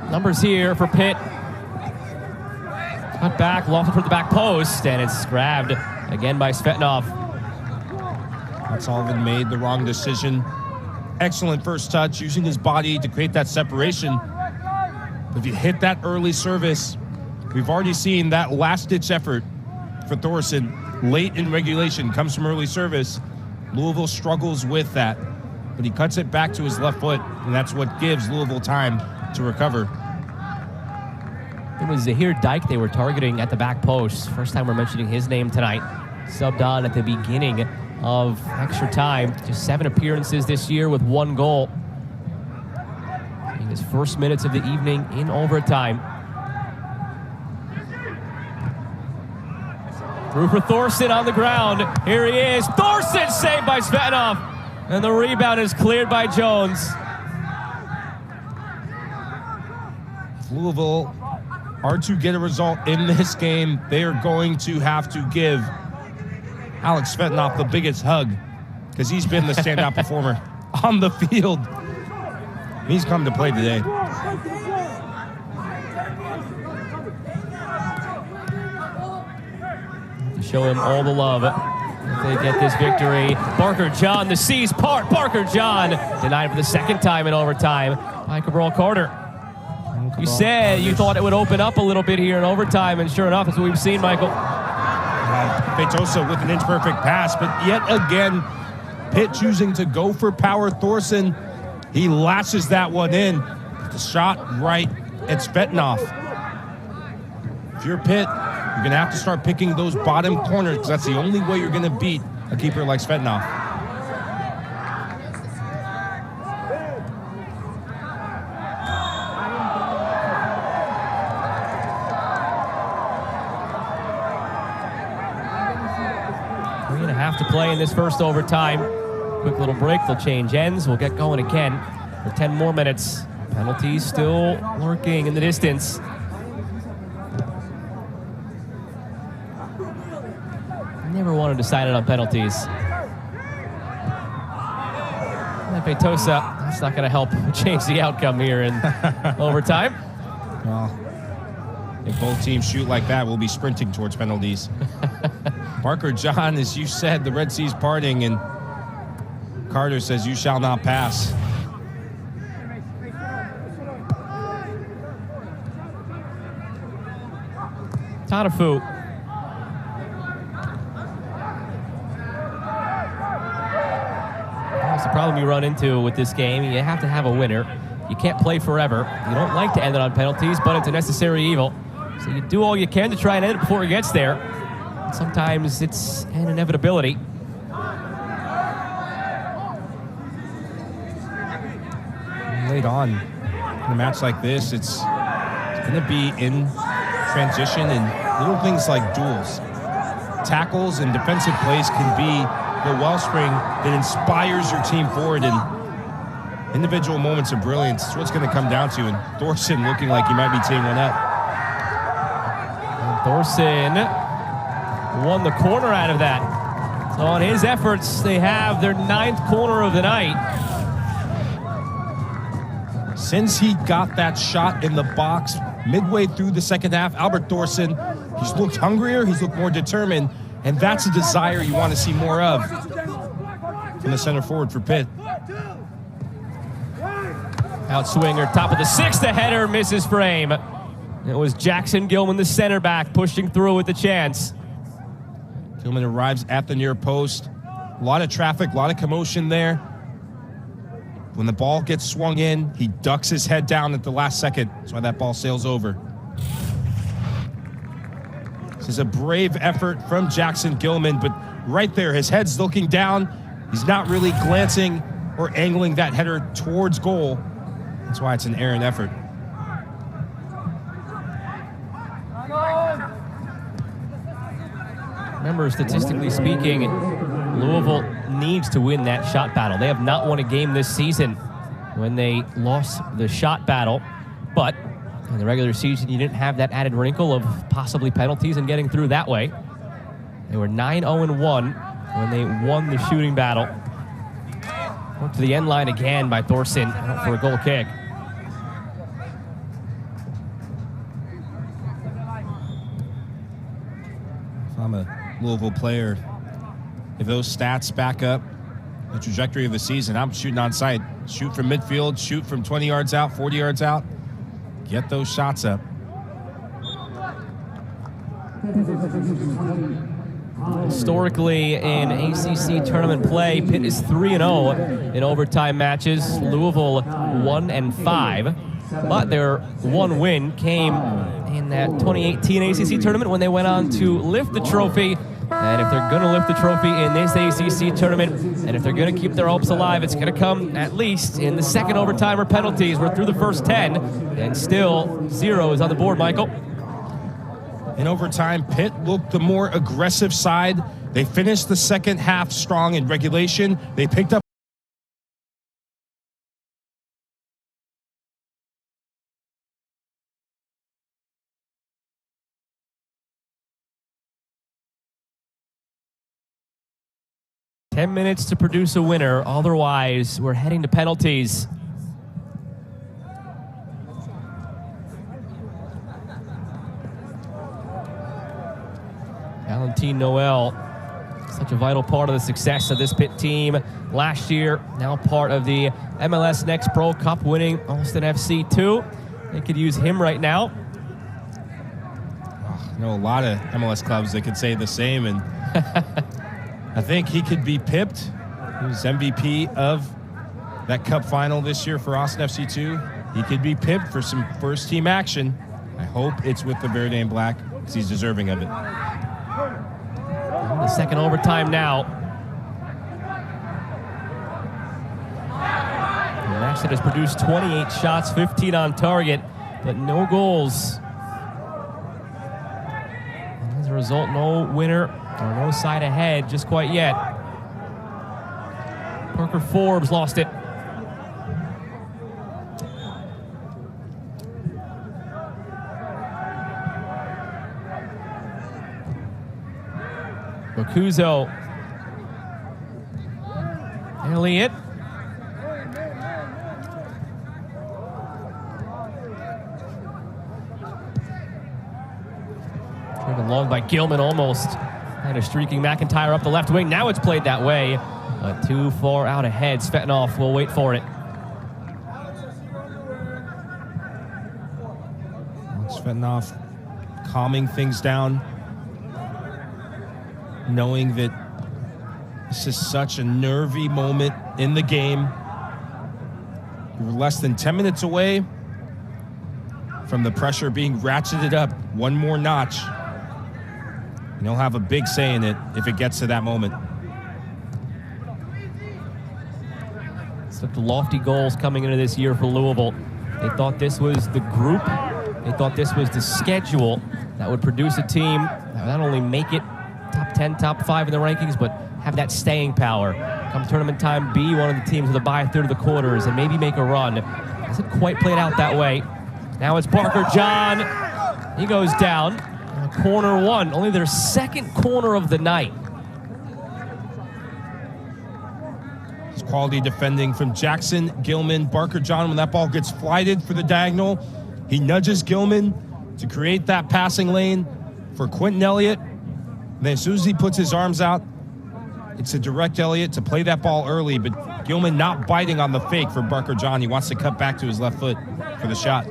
Numbers here for Pitt. Cut back, lofted for the back post, and it's grabbed again by Svetnov. Sullivan made the wrong decision. Excellent first touch, using his body to create that separation. If you hit that early service, we've already seen that last-ditch effort for Thorson late in regulation comes from early service. Louisville struggles with that, but he cuts it back to his left foot, and that's what gives Louisville time to recover. It was Zahir Dyke they were targeting at the back post. First time we're mentioning his name tonight. Subbed on at the beginning of extra time. Just 7 appearances this year with 1 goal. In his first minutes of the evening in overtime. Through for Thorson on the ground. Here he is. Thorson saved by Svetnov. And the rebound is cleared by Jones. Louisville are to get a result in this game, they are going to have to give Alex Svetnov the biggest hug because he's been the standout performer on the field. He's come to play today. To show him all the love if they get this victory. Parker John, the C's part. Parker John denied for the second time in overtime by Cabral Carter. You said you thought it would open up a little bit here in overtime, and sure enough, that's what we've seen, Michael. Petosa with an inch-perfect pass, but yet again, Pitt choosing to go for power. Thorson, he lashes that one in. The shot right at Svetnov. If you're Pitt, you're going to have to start picking those bottom corners because that's the only way you're going to beat a keeper like Svetnov. To play in this first overtime. Quick little break, they'll change ends. We'll get going again for 10 more minutes. Penalties still lurking in the distance. Never wanted to decide it on penalties. Petosa, that's not going to help change the outcome here in overtime. Well, if both teams shoot like that, we'll be sprinting towards penalties. Parker John, as you said, the Red Sea's parting, and Carter says, "You shall not pass." Tanafu. That's the problem you run into with this game. You have to have a winner. You can't play forever. You don't like to end it on penalties, but it's a necessary evil. So you do all you can to try and end it before it gets there. Sometimes it's an inevitability. Late on in a match like this, it's going to be in transition and little things like duels. Tackles and defensive plays can be the wellspring that inspires your team forward, and individual moments of brilliance is what's going to come down to. And Thorson looking like he might be teeing one up. And Thorson won the corner out of that. So on his efforts, they have their 9th corner of the night. Since he got that shot in the box midway through the second half, Albert Thorson, he's looked hungrier, he's looked more determined, and that's a desire you want to see more of from the center forward for Pitt. Outswinger, top of the 6th, the header misses frame. It was Jackson Gilman, the center back, pushing through with the chance. Gilman arrives at the near post. A lot of traffic, a lot of commotion there. When the ball gets swung in, he ducks his head down at the last second. That's why that ball sails over. This is a brave effort from Jackson Gilman, but right there, his head's looking down. He's not really glancing or angling that header towards goal. That's why it's an errant effort. Remember, statistically speaking, Louisville needs to win that shot battle. They have not won a game this season when they lost the shot battle. But in the regular season, you didn't have that added wrinkle of possibly penalties and getting through that way. They were 9-0-1 when they won the shooting battle. Went to the end line again by Thorson for a goal kick. If I'm a Louisville player, if those stats back up the trajectory of the season, I'm shooting on sight. Shoot from midfield, shoot from 20 yards out, 40 yards out. get those shots up. Historically, in ACC tournament play, Pitt is 3-0 in overtime matches. Louisville 1-5, but their one win came in that 2018 ACC tournament when they went on to lift the trophy. And if they're going to lift the trophy in this ACC tournament, and if they're going to keep their hopes alive, it's going to come at least in the second overtime or penalties. We're through the first 10, and still 0 is on the board, Michael. In overtime, Pitt looked the more aggressive side. They finished the second half strong in regulation. They picked up $10 minutes to produce a winner. Otherwise, we're heading to penalties. Valentine Noel, such a vital part of the success of this Pitt team last year. Now part of the MLS Next Pro Cup winning Austin FC 2. They could use him right now. I know a lot of MLS clubs that could say the same, and I think he could be pipped. He was MVP of that cup final this year for Austin FC 2. He could be pipped for some first-team action. I hope it's with the Verde and Black, because he's deserving of it. The second overtime now. Maxton has produced 28 shots, 15 on target, but no goals. And as a result, no winner or no side ahead just quite yet. Parker Forbes lost it. Bocuzo. Elliott. Driven long by Gilman almost. Kind of streaking McIntyre up the left wing. Now it's played that way, but too far out ahead. Svetnov will wait for it. Svetnov calming things down, knowing that this is such a nervy moment in the game. We were less than 10 minutes away from the pressure being ratcheted up one more notch. And he'll have a big say in it if it gets to that moment. Such lofty goals coming into this year for Louisville. They thought this was the group, they thought this was the schedule that would produce a team that would not only make it top 10, top 5 in the rankings, but have that staying power. Come tournament time, be one of the teams with a bye through to the quarters and maybe make a run. Hasn't quite played out that way. Now it's Parker John. He goes down. Corner one, only their second corner of the night. It's quality defending from Jackson, Gilman, Barker John. When that ball gets flighted for the diagonal, he nudges Gilman to create that passing lane for Quentin Elliott. And then as soon as he puts his arms out, it's a direct Elliott to play that ball early, but Gilman not biting on the fake for Barker John. He wants to cut back to his left foot for the shot.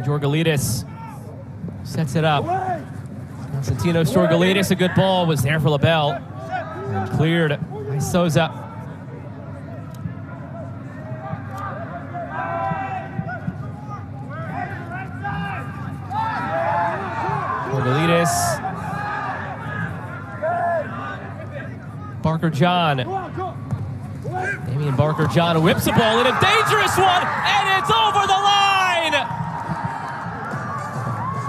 Georgalides sets it up. Constantino Georgalides, a good ball, was there for LaBelle. And cleared by Souza. Georgalides. Barker John. Damian Barker John whips the ball in, a dangerous one, and it's over the line!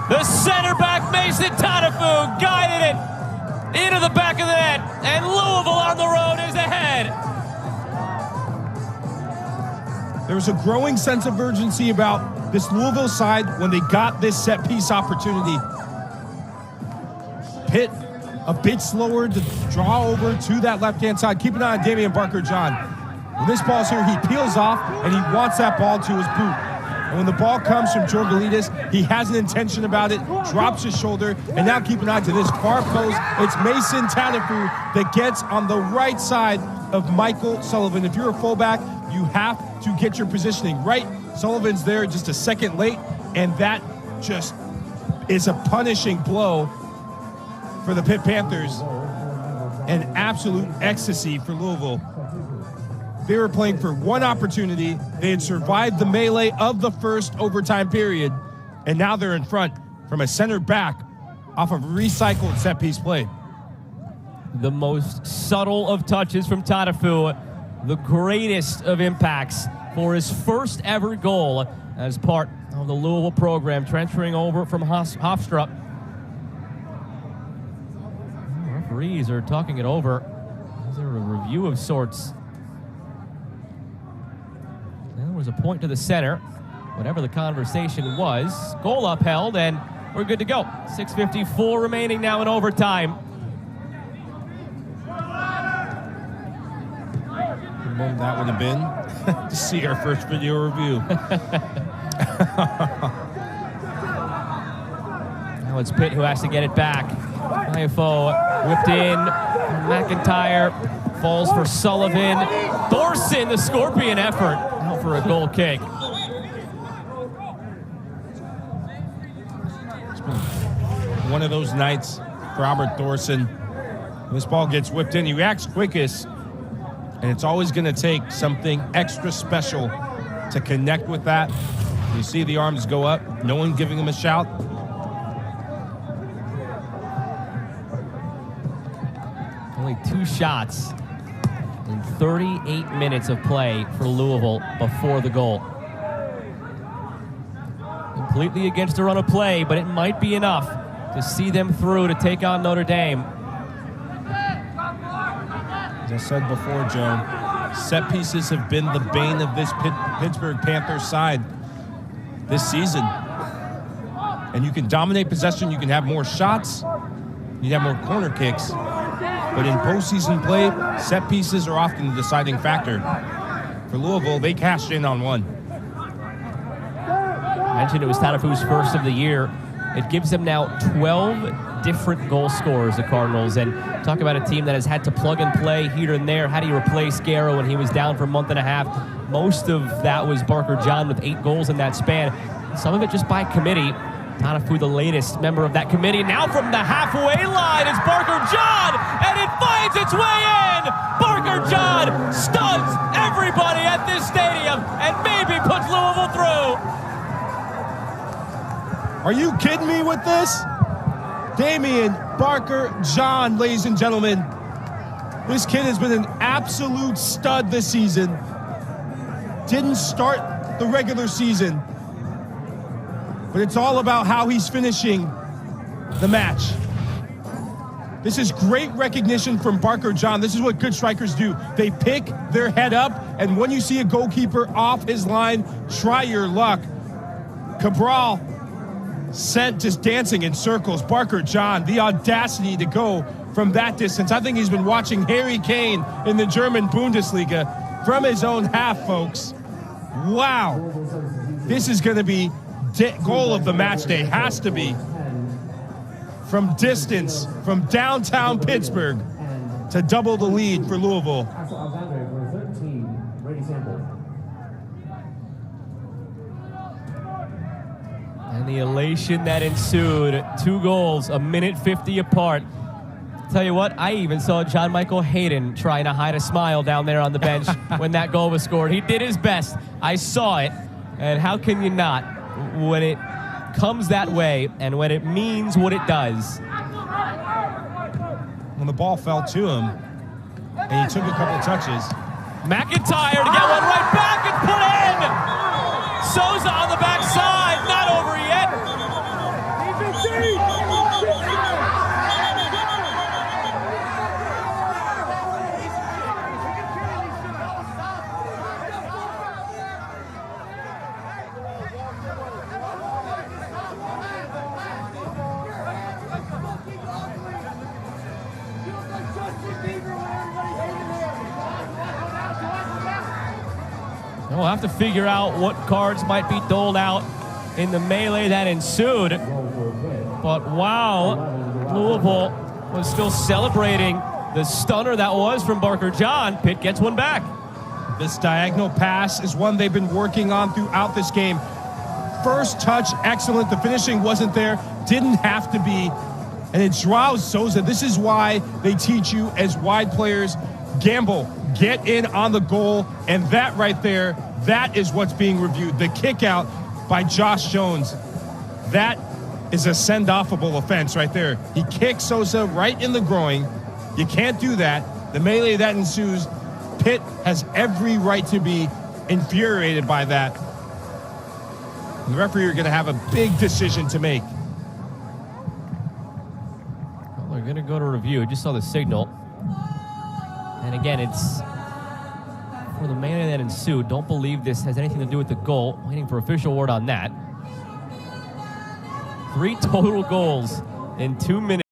The center back, Mason Tanafu, guided it into the back of the net, and Louisville on the road is ahead. There was a growing sense of urgency about this Louisville side when they got this set-piece opportunity. Pitt a bit slower to draw over to that left-hand side. Keep an eye on Damian Barker John. When this ball's here, he peels off, and he wants that ball to his boot. And when the ball comes from Georgalides, he has an intention about it, drops his shoulder, and now keep an eye to this far post. It's Mason Tanafu that gets on the right side of Michael Sullivan. If you're a fullback, You have to get your positioning right. Sullivan's there just a second late, and that just is a punishing blow for the Pitt Panthers. An absolute ecstasy for Louisville. They were playing for one opportunity. They had survived the melee of the first overtime period, and now they're in front from a center back off of recycled set piece play. The most subtle of touches from Tadafu, the greatest of impacts for his first ever goal as part of the Louisville program, transferring over from Hofstra. Referees are talking it over. Is there a review of sorts? There was a point to the center, whatever the conversation was. Goal upheld, and we're good to go. 6:54 remaining now in overtime. What moment that would have been to see our first video review. Now it's Pitt who has to get it back. Ifo whipped in. McIntyre falls for Sullivan. Thorson, the Scorpion effort, out for a goal kick. It's been one of those nights for Robert Thorson. This ball gets whipped in. He reacts quickest, and it's always going to take something extra special to connect with that. You see the arms go up, no one giving him a shout. Only 2 shots in 38 minutes of play for Louisville before the goal. Completely against the run of play, but it might be enough to see them through to take on Notre Dame. As I said before, Joe, set pieces have been the bane of this Pittsburgh Panthers side this season. And you can dominate possession, you can have more shots, you can have more corner kicks. But in postseason play, set pieces are often the deciding factor. For Louisville, they cashed in on one. I mentioned it was Tadafu's first of the year. It gives them now 12 different goal scorers, the Cardinals. And talk about a team that has had to plug and play here and there. How do you replace Garrow when he was down for a month and a half? Most of that was Barker John with 8 goals in that span. Some of it just by committee. Tadafu, the latest member of that committee. Now from the halfway line is Barker John, and it finds its way in! Barker John stuns everybody at this stadium and maybe puts Louisville through. Are you kidding me with this? Damian Barker John, ladies and gentlemen. This kid has been an absolute stud this season. Didn't start the regular season, but it's all about how he's finishing the match. This is great recognition from Barker John. This is what good strikers do. They pick their head up, and when you see a goalkeeper off his line, try your luck. Cabral sent just dancing in circles. Barker John, the audacity to go from that distance. I think he's been watching Harry Kane in the German Bundesliga from his own half, folks. Wow. This is going to be goal of the match day. Has to be. From distance, from downtown Pittsburgh to double the lead for Louisville. And the elation that ensued. 2 goals, a minute 50 apart. Tell you what, I even saw John Michael Hayden trying to hide a smile down there on the bench when that goal was scored. He did his best. I saw it. And how can you not when it comes that way and when it means what it does? When the ball fell to him and he took a couple of touches. McIntyre to get one right back and put in! Souza on the backside, not over yet. We'll have to figure out what cards might be doled out in the melee that ensued. But wow, Louisville was still celebrating the stunner that was from Barker John. Pitt gets one back. This diagonal pass is one they've been working on throughout this game. First touch, excellent. The finishing wasn't there. Didn't have to be. And it's Joao Souza. This is why they teach you as wide players, gamble, get in on the goal. And that right there, that is what's being reviewed. The kick out by Josh Jones. That is a send-offable offense right there. He kicks Souza right in the groin. You can't do that. The melee that ensues, Pitt has every right to be infuriated by that. And the referee are going to have a big decision to make. Well, they're going to go to review. Just saw the signal. And again, it's for the melee that ensued. Don't believe this has anything to do with the goal. Waiting for official word on that. 3 total goals in 2 minutes.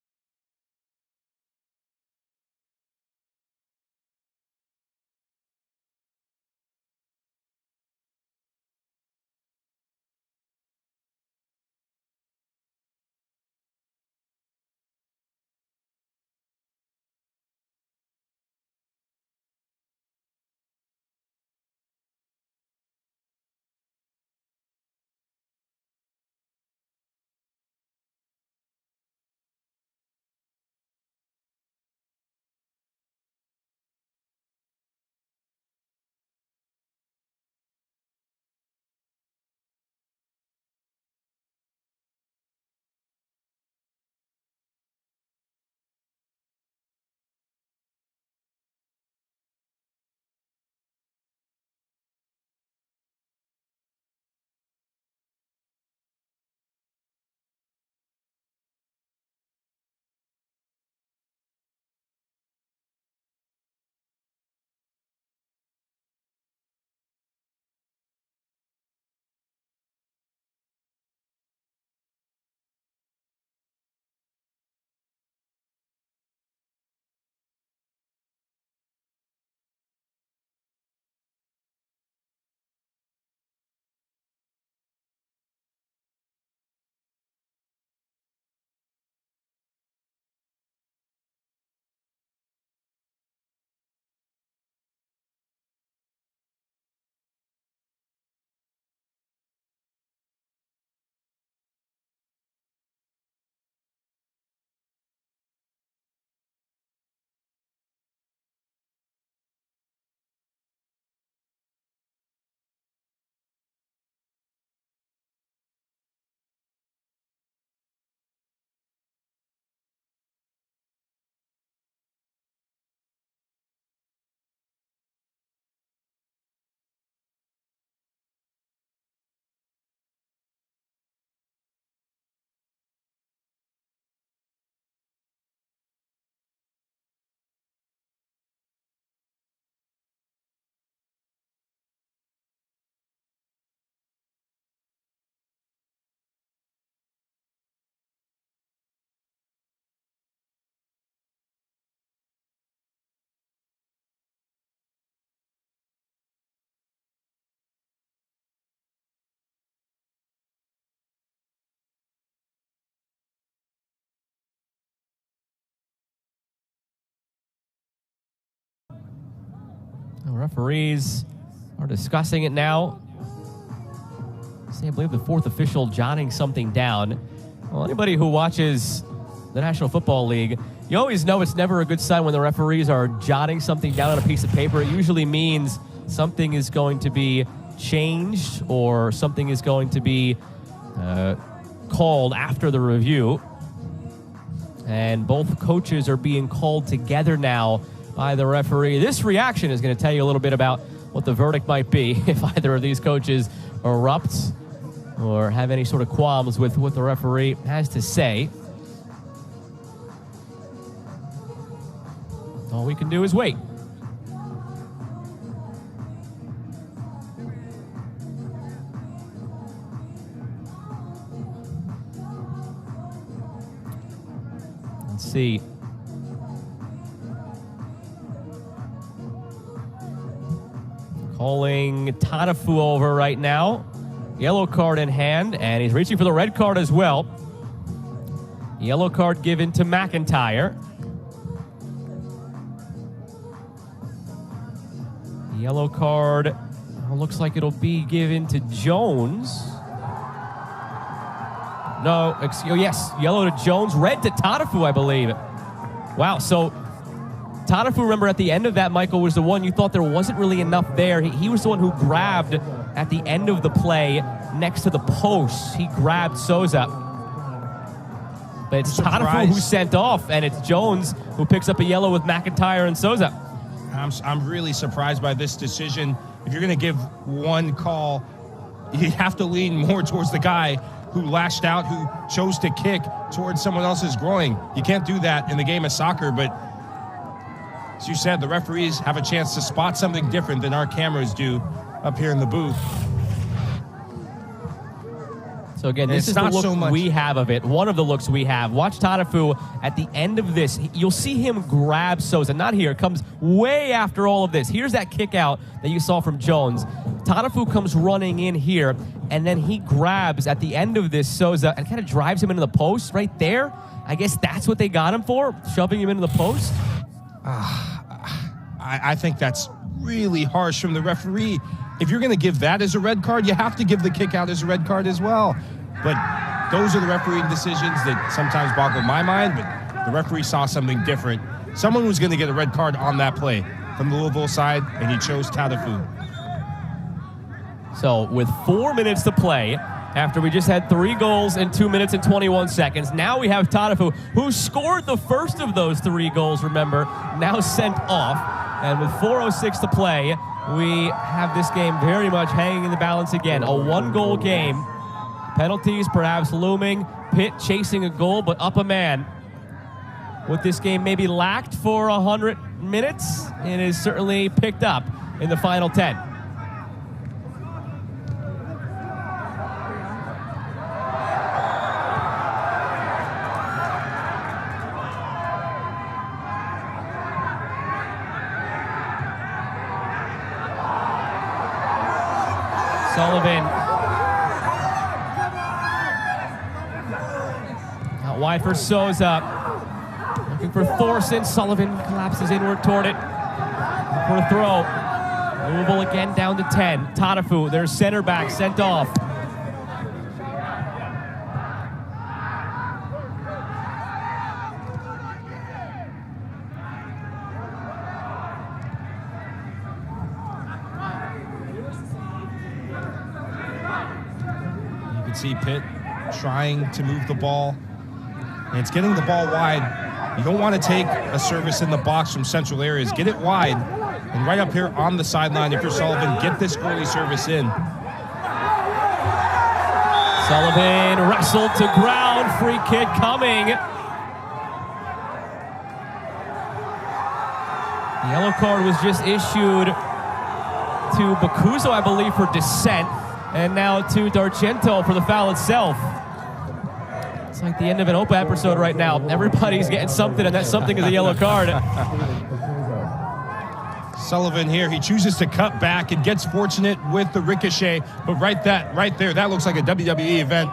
The referees are discussing it now. I believe the 4th official jotting something down. Well, anybody who watches the National Football League, you always know it's never a good sign when the referees are jotting something down on a piece of paper. It usually means something is going to be changed or something is going to be called after the review. And both coaches are being called together now by the referee. This reaction is going to tell you a little bit about what the verdict might be if either of these coaches erupt or have any sort of qualms with what the referee has to say. All we can do is wait. Let's see. Calling Tanafu over right now. Yellow card in hand, and he's reaching for the red card as well. Yellow card given to McIntyre. Yellow card looks like it'll be given to Jones. No, yes, yellow to Jones, red to Tadafu, I believe. Wow, so Tadafu, remember at the end of that, Michael, was the one you thought there wasn't really enough there. He was the one who grabbed at the end of the play next to the post. He grabbed Souza. But it's Tadafu who sent off, and it's Jones who picks up a yellow with McIntyre and Souza. I'm really surprised by this decision. If you're going to give one call, you have to lean more towards the guy who lashed out, who chose to kick towards someone else's groin. You can't do that in the game of soccer, but as you said, the referees have a chance to spot something different than our cameras do up here in the booth. So again, this is the look we have of it. One of the looks we have. Watch Tadafu at the end of this. You'll see him grab Souza. Not here. It comes way after all of this. Here's that kick out that you saw from Jones. Tadafu comes running in here, and then he grabs at the end of this Souza and kind of drives him into the post right there. I guess that's what they got him for, shoving him into the post. I think that's really harsh from the referee. If you're going to give that as a red card, you have to give the kick out as a red card as well. But those are the refereeing decisions that sometimes boggle my mind, but the referee saw something different. Someone was going to get a red card on that play from the Louisville side, and he chose Tadafu. So with 4 minutes to play, after we just had 3 goals in 2 minutes and 21 seconds, now we have Tadafu, who scored the first of those 3 goals, remember, now sent off. And with 4:06 to play, we have this game very much hanging in the balance again. A 1-goal game. Penalties perhaps looming. Pitt chasing a goal, but up a man. What this game maybe lacked for 100 minutes, it is certainly picked up in the final 10. Sullivan out wide for Souza, looking for Thorson. Sullivan collapses inward toward it for a throw. Louisville again down to 10. Tadafu, their center back, sent off. See Pitt trying to move the ball, and it's getting the ball wide. You don't want to take a service in the box from central areas. Get it wide, and right up here on the sideline, if you're Sullivan, get this early service in. Sullivan wrestled to ground, free kick coming. The yellow card was just issued to Bakuzo, I believe, for dissent. And now to D'Argento for the foul itself. It's like the end of an Opa episode right now. Everybody's getting something, and that something is a yellow card. Sullivan here, he chooses to cut back and gets fortunate with the ricochet. But right there, that looks like a WWE event.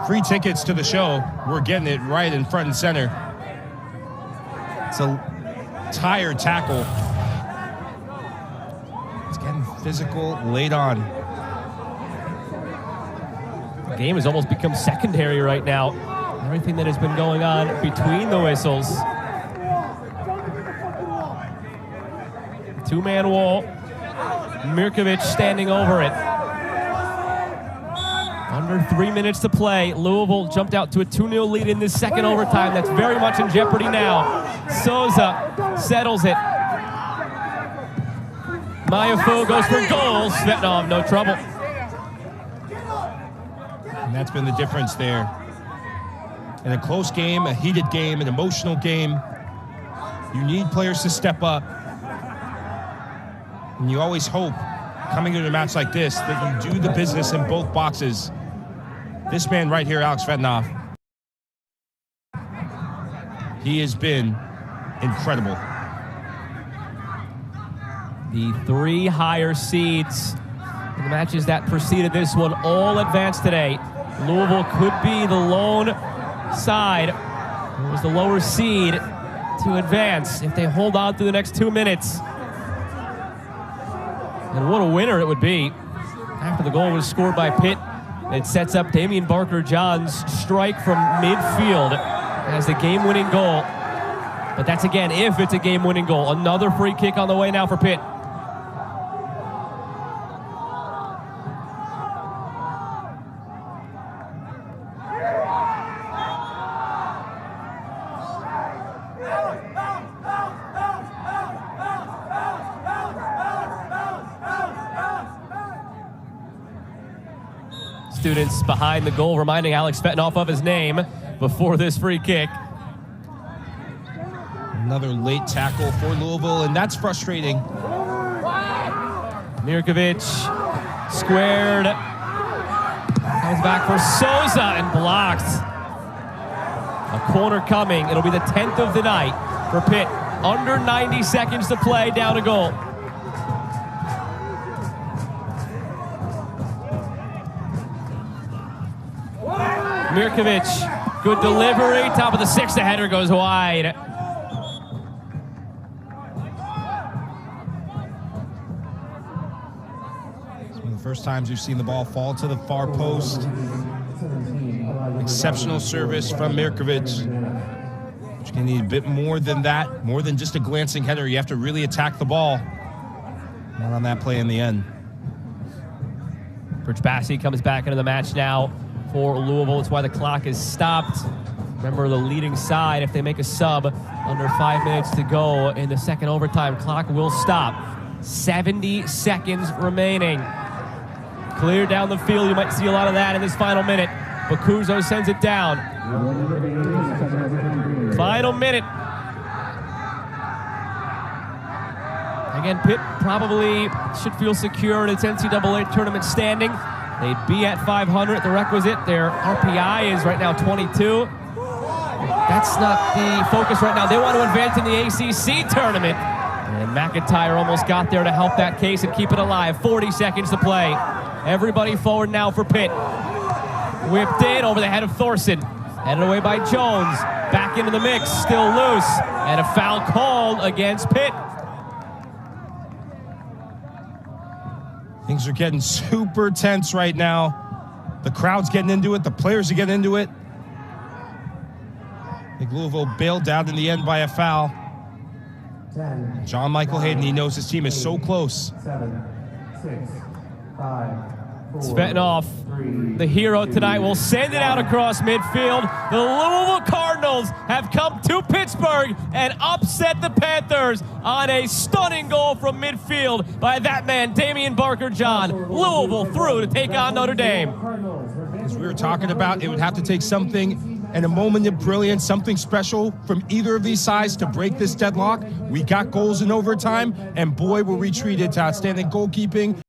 Free tickets to the show. We're getting it right in front and center. It's a tired tackle. It's getting physical late on. The game has almost become secondary right now. Everything that has been going on between the whistles. 2-man wall. Mirkovic standing over it. Under 3 minutes to play. Louisville jumped out to a 2-0 lead in this second overtime. That's very much in jeopardy now. Souza settles it. Mayafu goes for goals. Svetnov, no trouble. And that's been the difference there. In a close game, a heated game, an emotional game, you need players to step up. And you always hope, coming into a match like this, that you do the business in both boxes. This man right here, Alex Svetnov, he has been incredible. The 3 higher seeds in the matches that preceded this one all advanced today. Louisville could be the lone side. It was the lower seed to advance if they hold on through the next 2 minutes. And what a winner it would be. After the goal was scored by Pitt, it sets up Damian Barker-John's strike from midfield as the game-winning goal. But that's, again, if it's a game-winning goal. Another free kick on the way now for Pitt. Students behind the goal reminding Alex Fetinoff of his name before this free kick. Another late tackle for Louisville, and that's frustrating. Mirkovic squared. Comes back for Souza and blocked. A corner coming. It'll be the 10th of the night for Pitt. Under 90 seconds to play, down a goal. Mirkovic, good delivery, top of the sixth, the header goes wide. It's one of the first times we've seen the ball fall to the far post. Exceptional service from Mirkovic. But you can need a bit more than that, more than just a glancing header. You have to really attack the ball. Not on that play in the end. Rich Bassey comes back into the match now for Louisville. It's why the clock is stopped. Remember, the leading side, if they make a sub under 5 minutes to go in the second overtime, clock will stop. 70 seconds remaining. Clear down the field. You might see a lot of that in this final minute. Bakuzo sends it down. Final minute. Again, Pitt probably should feel secure in its NCAA tournament standing. They'd be at 500, the requisite. Their RPI is right now 22. That's not the focus right now. They want to advance in the ACC tournament. And McIntyre almost got there to help that case and keep it alive. 40 seconds to play. Everybody forward now for Pitt. Whipped in over the head of Thorson. Headed away by Jones. Back into the mix, still loose. And a foul called against Pitt. Things are getting super tense right now. The crowd's getting into it. The players are getting into it. I think Louisville bailed out in the end by a foul. John Michael Hayden, he knows his team is so close. 7, 6, 5, 4, Svetnov, the hero tonight, will send it out across midfield. The Louisville Cardinals have come to Pittsburgh and upset the Panthers on a stunning goal from midfield by that man, Damian Barker-John. Louisville through to take on Notre Dame. As we were talking about, it would have to take something and a moment of brilliance, something special from either of these sides to break this deadlock. We got goals in overtime, and boy, were we treated to outstanding goalkeeping